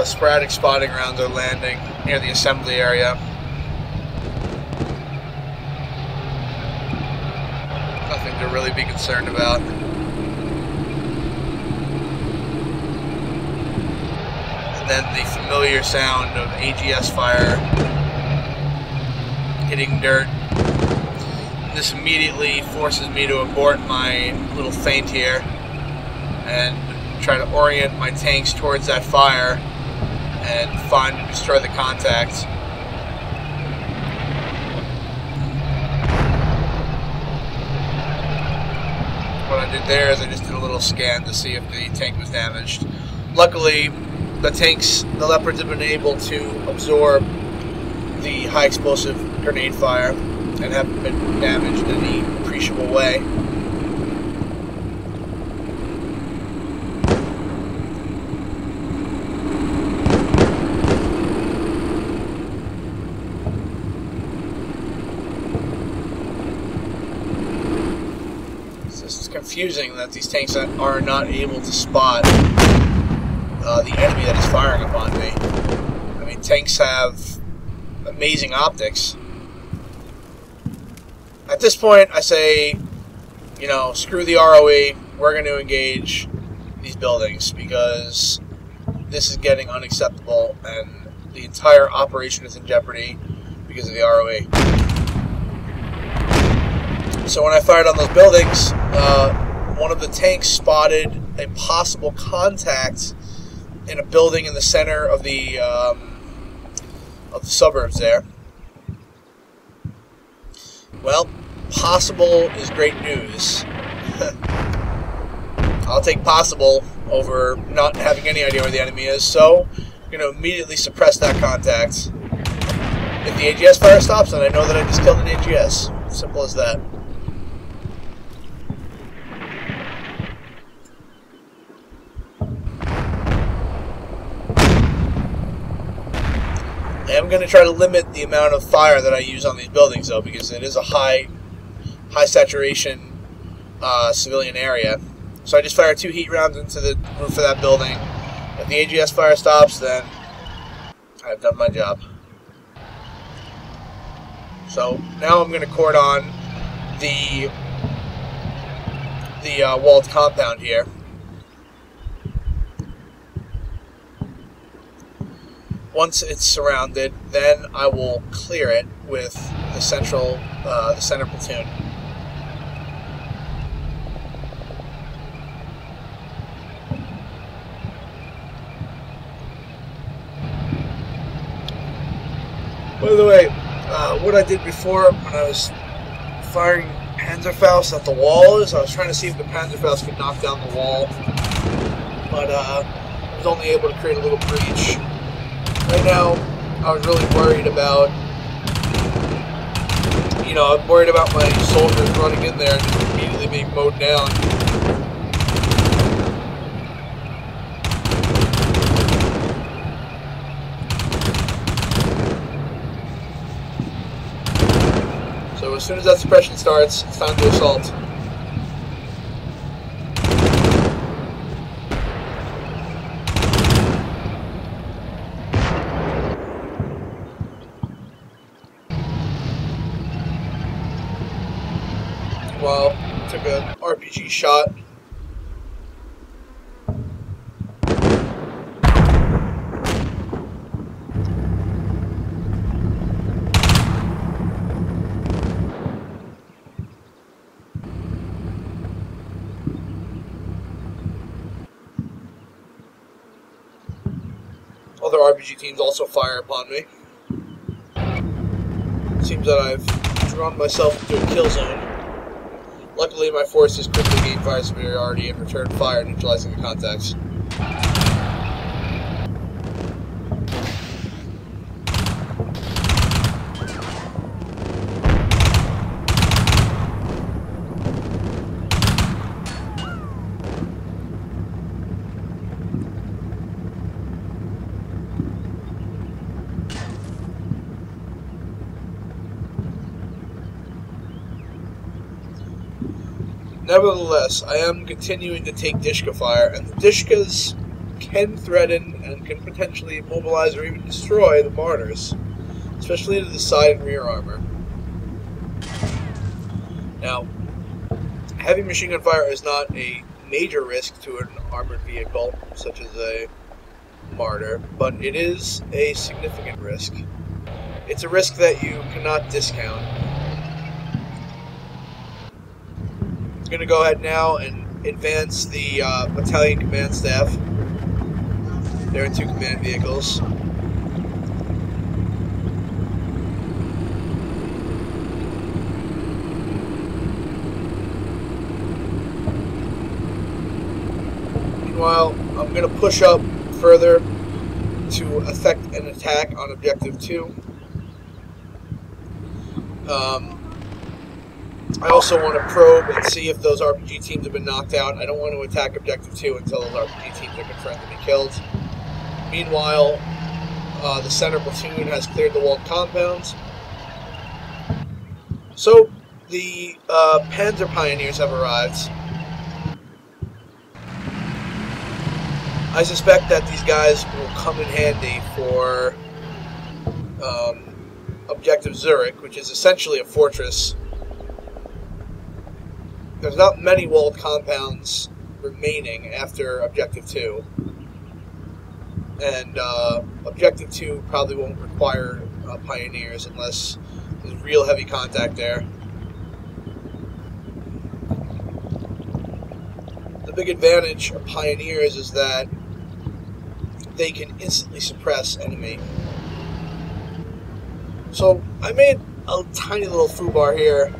sporadic spotting rounds are landing near the assembly area. Nothing to really be concerned about. And then the familiar sound of AGS fire hitting dirt. This immediately forces me to abort my little feint here and try to orient my tanks towards that fire and find and destroy the contacts. What I did there is I just did a little scan to see if the tank was damaged. Luckily, the Leopards have been able to absorb the high explosive grenade fire and haven't been damaged in any appreciable way. Confusing that these tanks are not able to spot the enemy that is firing upon me. I mean, tanks have amazing optics. At this point, I say, you know, screw the ROE. We're going to engage these buildings because this is getting unacceptable and the entire operation is in jeopardy because of the ROE. So when I fired on those buildings, one of the tanks spotted a possible contact in a building in the center of the suburbs there. Well, possible is great news. I'll take possible over not having any idea where the enemy is, so I'm going to immediately suppress that contact. If the AGS fire stops, then I know that I just killed an AGS. Simple as that. I am going to try to limit the amount of fire that I use on these buildings, though, because it is a high saturation civilian area. So I just fire 2 heat rounds into the roof of that building. If the AGS fire stops, then I've done my job. So now I'm going to cordon the walled compound here. Once it's surrounded, then I will clear it with the center platoon. By the way, what I did before when I was firing Panzerfaust at the wall is. I was trying to see if the Panzerfaust could knock down the wall, but I was only able to create a little breach. Right now, I was really worried about, I'm worried about my soldiers running in there and just immediately being mowed down. So as soon as that suppression starts, it's time to assault. Well, took an RPG shot. Other RPG teams also fire upon me. It seems that I've drawn myself into a kill zone. Luckily, my forces quickly gained fire superiority and returned fire, neutralizing the contacts. Nevertheless, I am continuing to take Dishka fire, and the Dishkas can threaten and can potentially immobilize or even destroy the martyrs, especially to the side and rear armor. Now, heavy machine gun fire is not a major risk to an armored vehicle, such as a martyr, but it is a significant risk. It's a risk that you cannot discount. I'm going to go ahead now and advance the battalion command staff. They're in 2 command vehicles. Meanwhile, I'm going to push up further to effect an attack on Objective 2. I also want to probe and see if those RPG teams have been knocked out. I don't want to attack Objective 2 until those RPG teams are confirmed to be killed. Meanwhile, the center platoon has cleared the walled compounds. So, the Panzer Pioneers have arrived. I suspect that these guys will come in handy for Objective Zurich, which is essentially a fortress. There's not many walled compounds remaining after Objective 2. And Objective 2 probably won't require Pioneers unless there's real heavy contact there. The big advantage of Pioneers is that they can instantly suppress enemy. So I made a tiny little foobar here.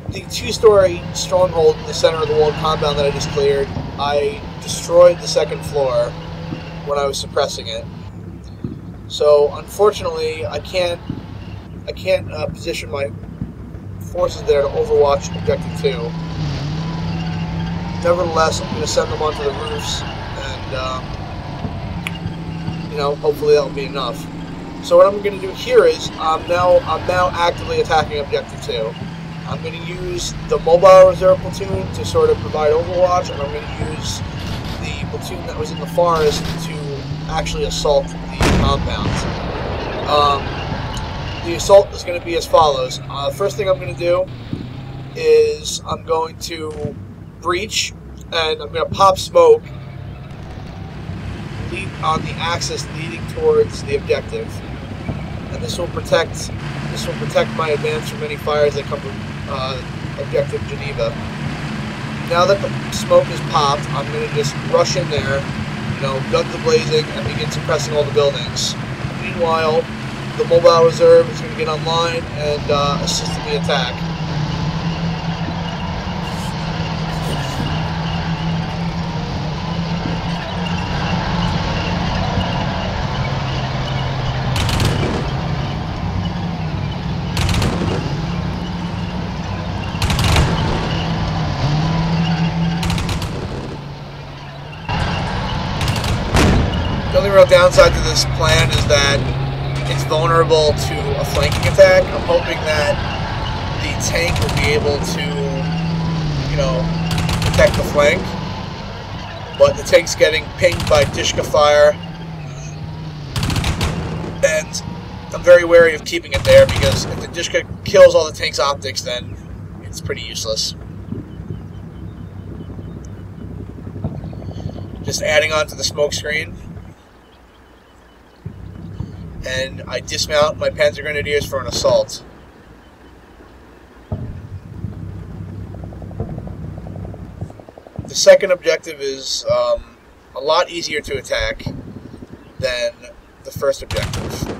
The 2-story stronghold in the center of the walled compound that I just cleared, I destroyed the 2nd floor when I was suppressing it. So unfortunately, I can't position my forces there to overwatch Objective 2. Nevertheless, I'm going to send them onto the roofs, and hopefully that'll be enough. So what I'm going to do here is I'm now actively attacking Objective 2. I'm going to use the mobile reserve platoon to sort of provide overwatch, and I'm going to use the platoon that was in the forest to actually assault the compounds. The assault is going to be as follows. First thing I'm going to do is I'm going to breach, and I'm going to pop smoke on the axis leading towards the objective, and this will protect my advance from any fires that come from Objective Geneva. Now that the smoke is popped, I'm going to just rush in there, guns blazing, and begin suppressing all the buildings. Meanwhile, the mobile reserve is going to get online and assist in the attack. real downside to this plan is that it's vulnerable to a flanking attack. I'm hoping that the tank will be able to, you know, protect the flank. But the tank's getting pinged by Dishka fire. And I'm very wary of keeping it there because if the Dishka kills all the tank's optics, then it's pretty useless. Just adding on to the smoke screen. And I dismount my Panzer Grenadiers for an assault. The second objective is a lot easier to attack than the first objective.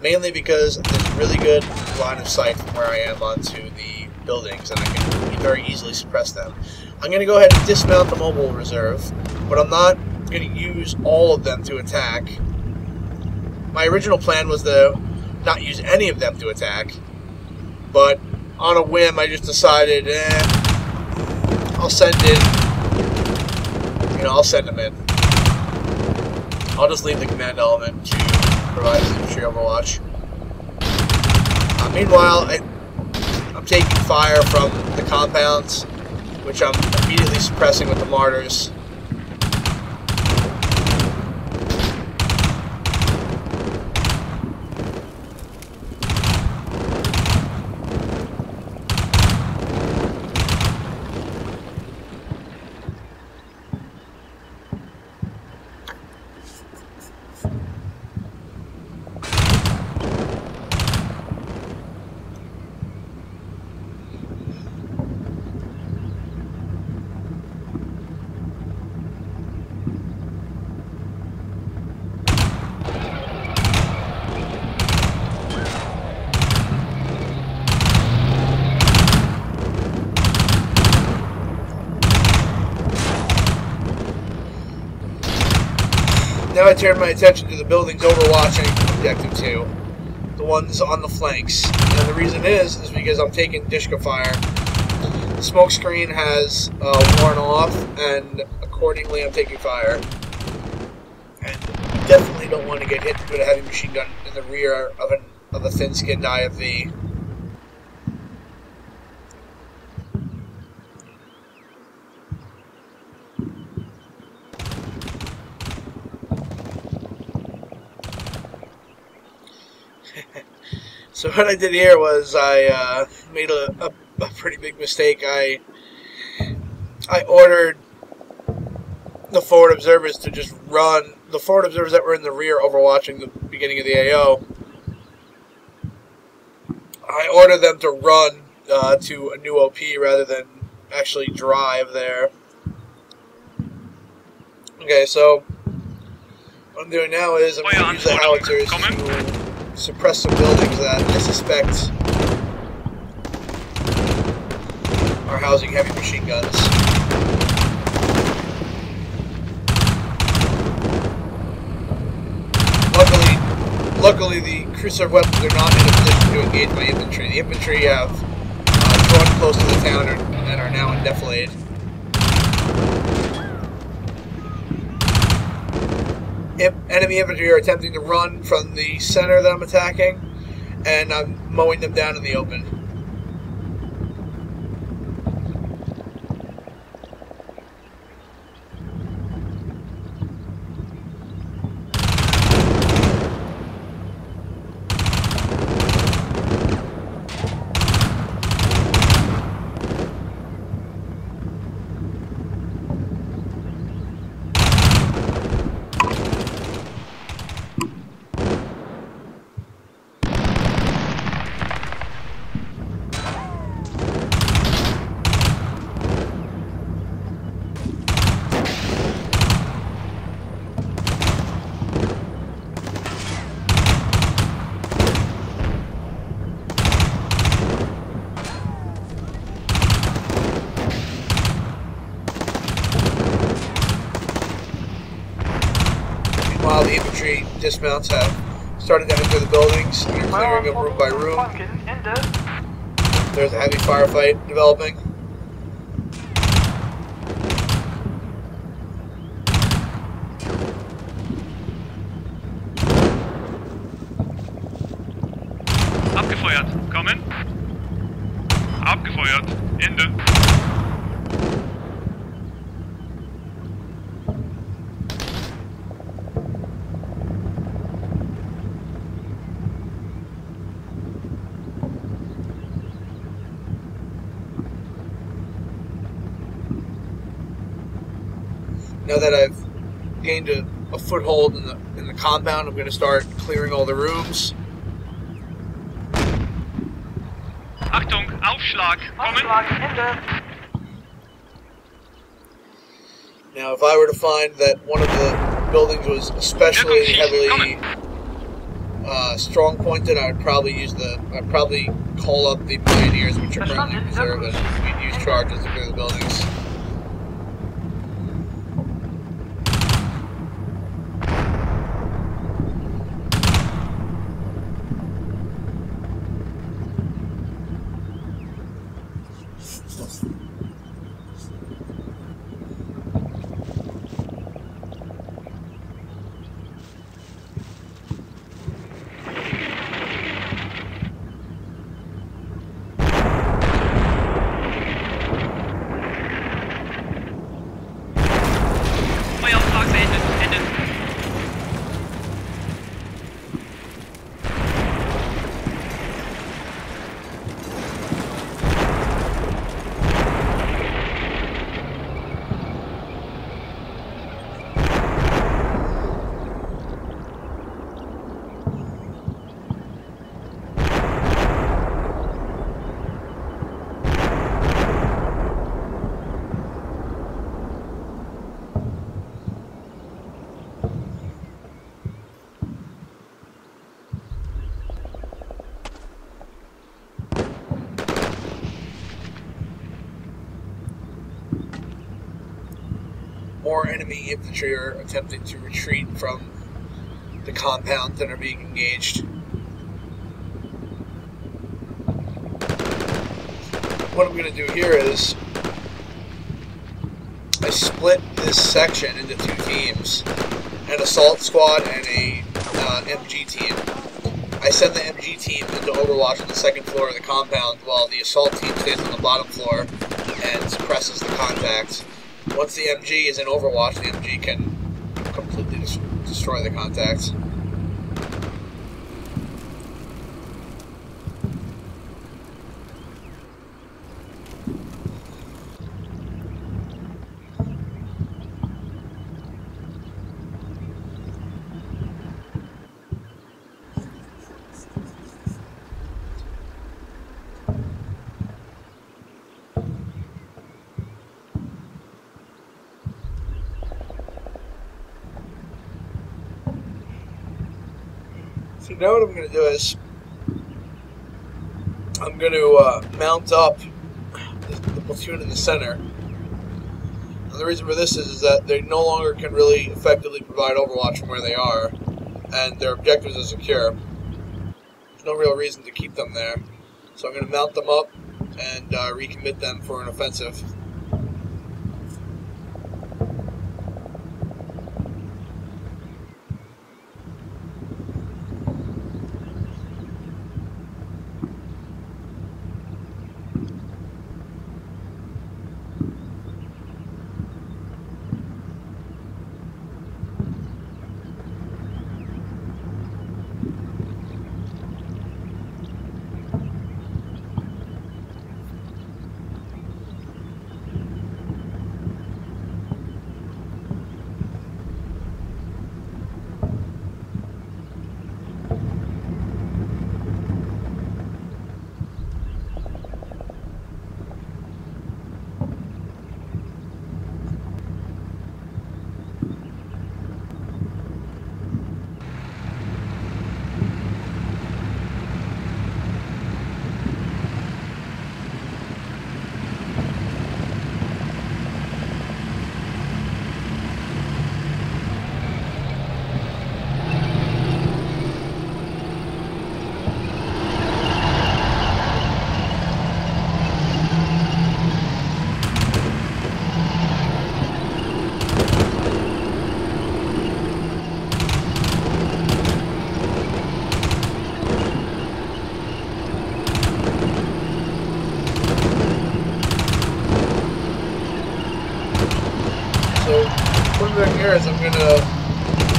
Mainly because there's really good line of sight from where I am onto the buildings, and I can very easily suppress them. I'm going to go ahead and dismount the mobile reserve, but I'm not going to use all of them to attack. My original plan was to not use any of them to attack, but on a whim I just decided, I'll send in, I'll send them in. I'll just leave the command element to provide infantry overwatch. Meanwhile, I'm taking fire from the compounds, which I'm immediately suppressing with the mortars. Now I turn my attention to the buildings overwatching Objective 2, the ones on the flanks. And the reason is because I'm taking Dishka fire. The smoke screen has worn off, and accordingly I'm taking fire. And you definitely don't want to get hit with a heavy machine gun in the rear of a thin-skinned IFV. So what I did here was I made a pretty big mistake. I ordered the forward observers to just run. The forward observers that were in the rear overwatching the beginning of the AO, I ordered them to run to a new OP rather than actually drive there. Okay, so what I'm doing now is I'm going to use the howitzers to suppress some buildings that I suspect are housing heavy machine guns. Luckily, the cruiser weapons are not in a position to engage my infantry. The infantry have drawn close to the town and are now in defilade. Enemy infantry are attempting to run from the center that I'm attacking, and I'm mowing them down in the open. While the infantry dismounts have started to enter the buildings and are clearing them room by room, there's a heavy firefight developing. Abgefeuert. Ende. Now that I've gained a foothold in the compound, I'm going to start clearing all the rooms. Achtung, Aufschlag. Kommen. Aufschlag, Ende. Now, if I were to find that one of the buildings was especially heavily strong pointed, I'd probably call up the pioneers, which are currently reserved, and we'd use charges to clear the buildings. Feuerauftrag beendet. Ende. More enemy infantry are attempting to retreat from the compound than are being engaged. What I'm going to do here is I split this section into two teams, an assault squad and a MG team. I send the MG team into Overwatch on the second floor of the compound while the assault team stays on the bottom floor and suppresses the contacts. Once the MG is in Overwatch, the MG can completely destroy the contacts. So now what I'm going to do is I'm going to mount up the platoon in the center. And the reason for this is that they no longer can really effectively provide Overwatch from where they are, and their objectives are secure. There's no real reason to keep them there. So I'm going to mount them up and recommit them for an offensive. I'm doing here is I'm going to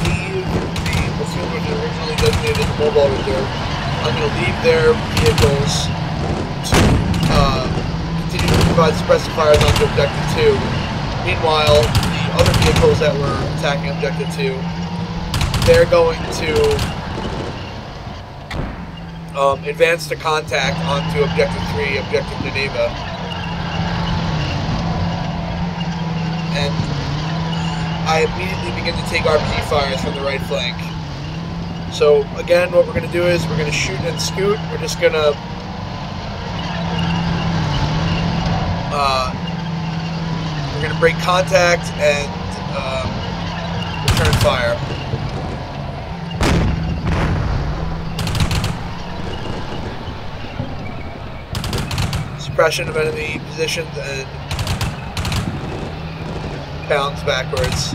leave the platoon which is originally designated as mobile reserve. I'm going to leave their vehicles to continue to provide suppressive fires onto Objective 2. Meanwhile, the other vehicles that were attacking Objective 2, they're going to advance to contact onto Objective 3, Objective Geneva. And I immediately begin to take RPG fires from the right flank. So again, what we're going to do is we're going to shoot and scoot. We're just going to break contact and return fire. Suppression of enemy positions and bounce backwards.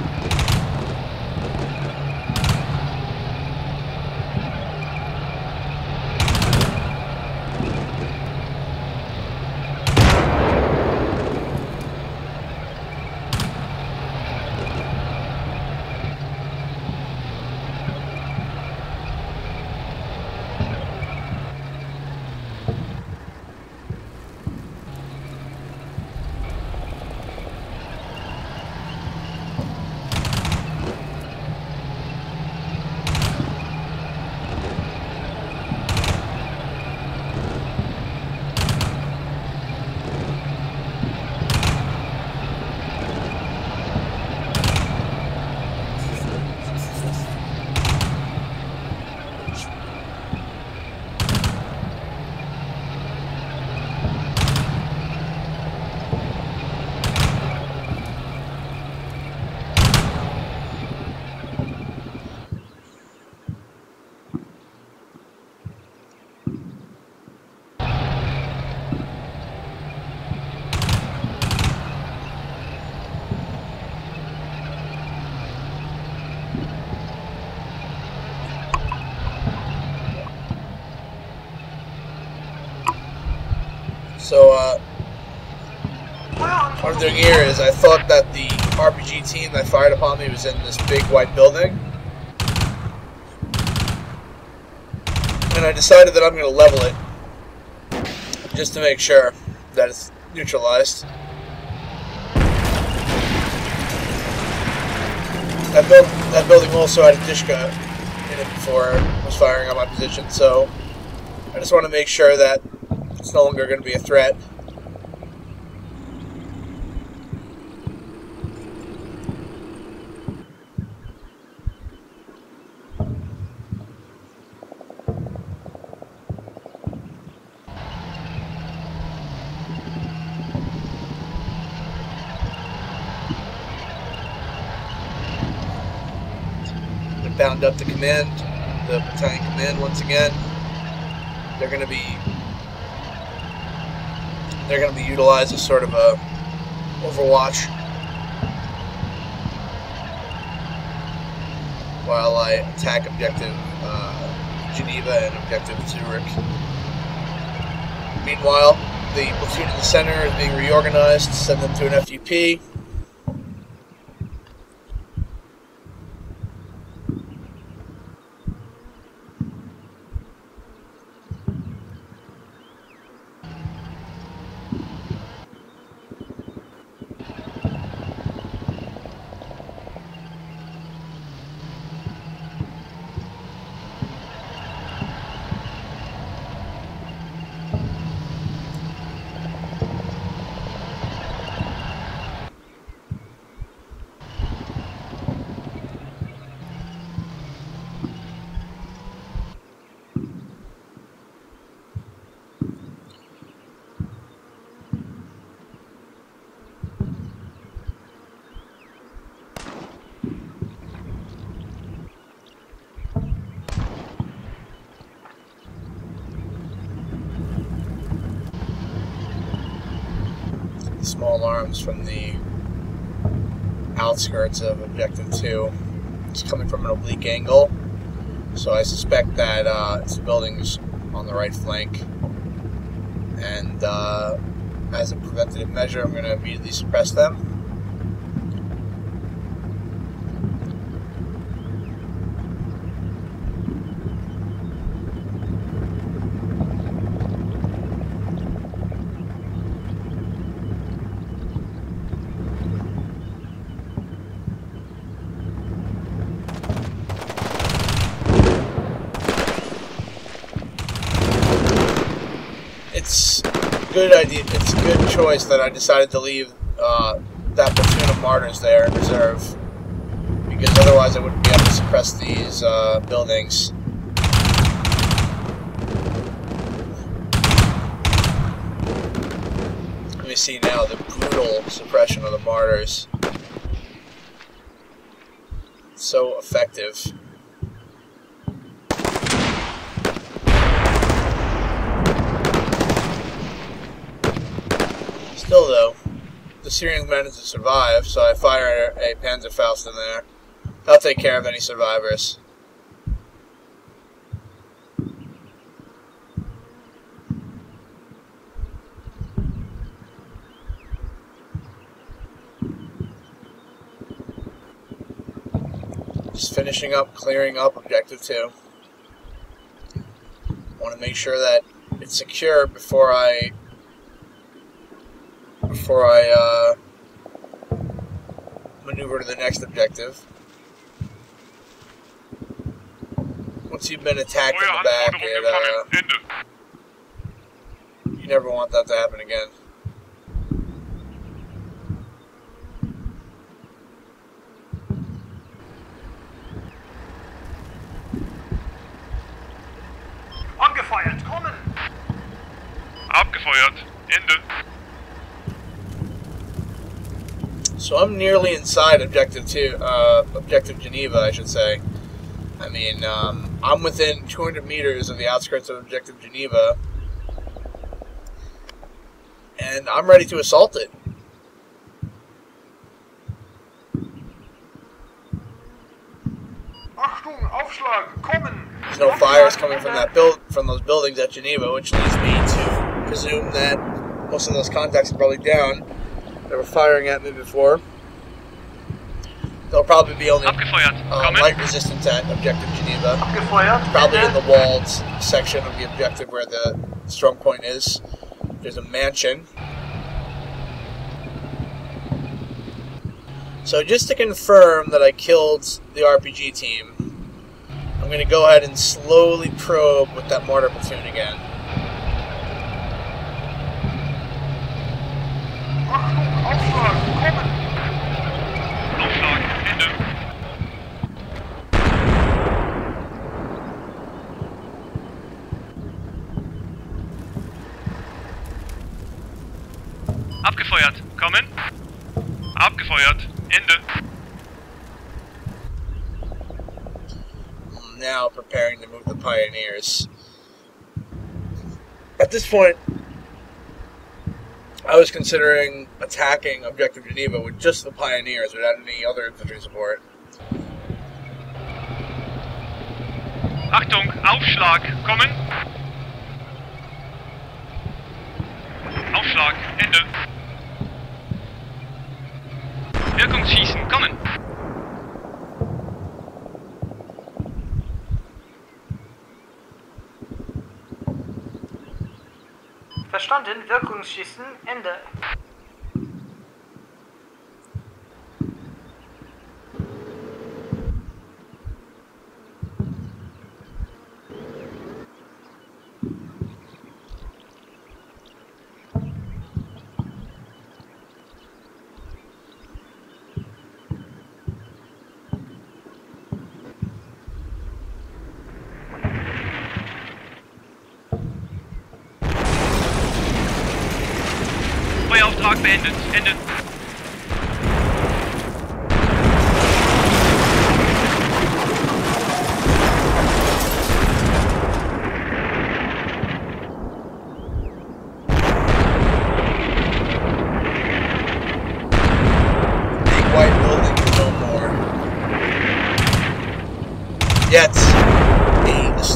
So, what I'm doing here is I thought that the RPG team that fired upon me was in this big white building. And I decided that I'm going to level it just to make sure that it's neutralized. That building also had a Dishka in it before it was firing on my position, so I just want to make sure that it's no longer going to be a threat. I bound up the command, the battalion command once again. They're going to be utilized as sort of a overwatch while I attack Objective Geneva and Objective Zurich. Meanwhile, the platoon in the center is being reorganized to send them to an FUP. Small arms from the outskirts of Objective 2. It's coming from an oblique angle, so I suspect that it's the buildings on the right flank. And as a preventative measure, I'm going to immediately suppress them. good idea. It's a good choice that I decided to leave that platoon of martyrs there in reserve, because otherwise I wouldn't be able to suppress these buildings. Let me see now the brutal suppression of the martyrs. It's so effective. Still, though, the Syrians managed to survive, so I fire a Panzerfaust in there. I'll take care of any survivors. Just finishing up, clearing up Objective 2. Want to make sure that it's secure before I maneuver to the next objective. Once you've been attacked in the back, you never want that to happen again. Angefeuert, kommen! Abgefeuert. Ende. So I'm nearly inside Objective 2, Objective Geneva, I should say. I mean, I'm within 200 meters of the outskirts of Objective Geneva, and I'm ready to assault it. Achtung, Aufschlag, kommen! There's no fires coming from from those buildings at Geneva, which leads me to presume that most of those contacts are probably down. They were firing at me before. They'll probably be only light resistance at Objective Geneva. Abgefeuert. Probably in the walled section of the objective where the strong point is. There's a mansion. So just to confirm that I killed the RPG team, I'm going to go ahead and slowly probe with that mortar platoon again. Achtung, Aufschlag, kommen! Aufschlag. Ende. Abgefeuert. Kommen. Abgefeuert. Ende. I'm now preparing to move the Pioneers. At this point, I was considering attacking Objective Geneva with just the Pioneers without any other infantry support. Achtung, Aufschlag. Kommen. Aufschlag. Ende. Wirkungsschießen. Kommen. Verstanden, Wirkungsschießen, Ende. Feuerauftrag beendet. Ende. Big white building is no more. Yet,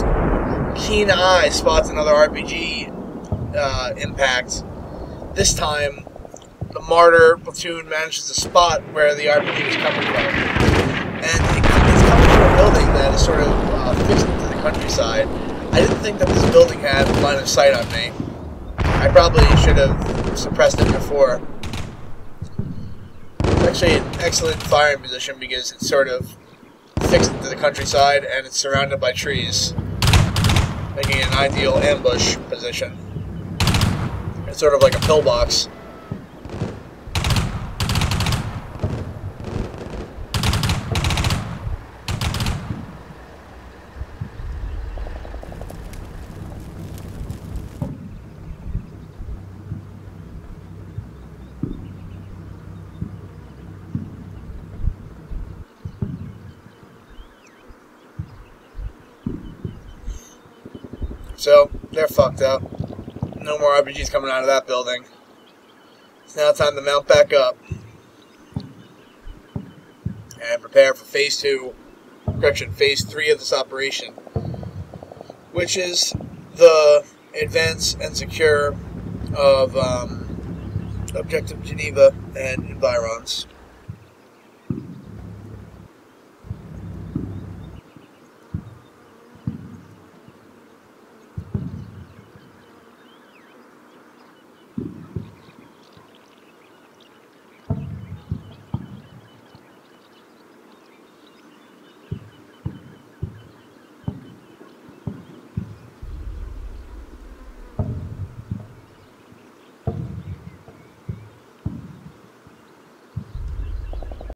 a keen eye spots another RPG impact. This time, the Martyr platoon manages to spot where the RPG is coming from. And it's coming from a building that is sort of fixed into the countryside. I didn't think that this building had line of sight on me. I probably should have suppressed it before. It's actually an excellent firing position because it's sort of fixed into the countryside and it's surrounded by trees, making it an ideal ambush position. It's sort of like a pillbox. So, they're fucked up. No more RPGs coming out of that building. It's now time to mount back up. And prepare for Phase 2, correction, Phase 3 of this operation. Which is the advance and secure of Objective Geneva and environs.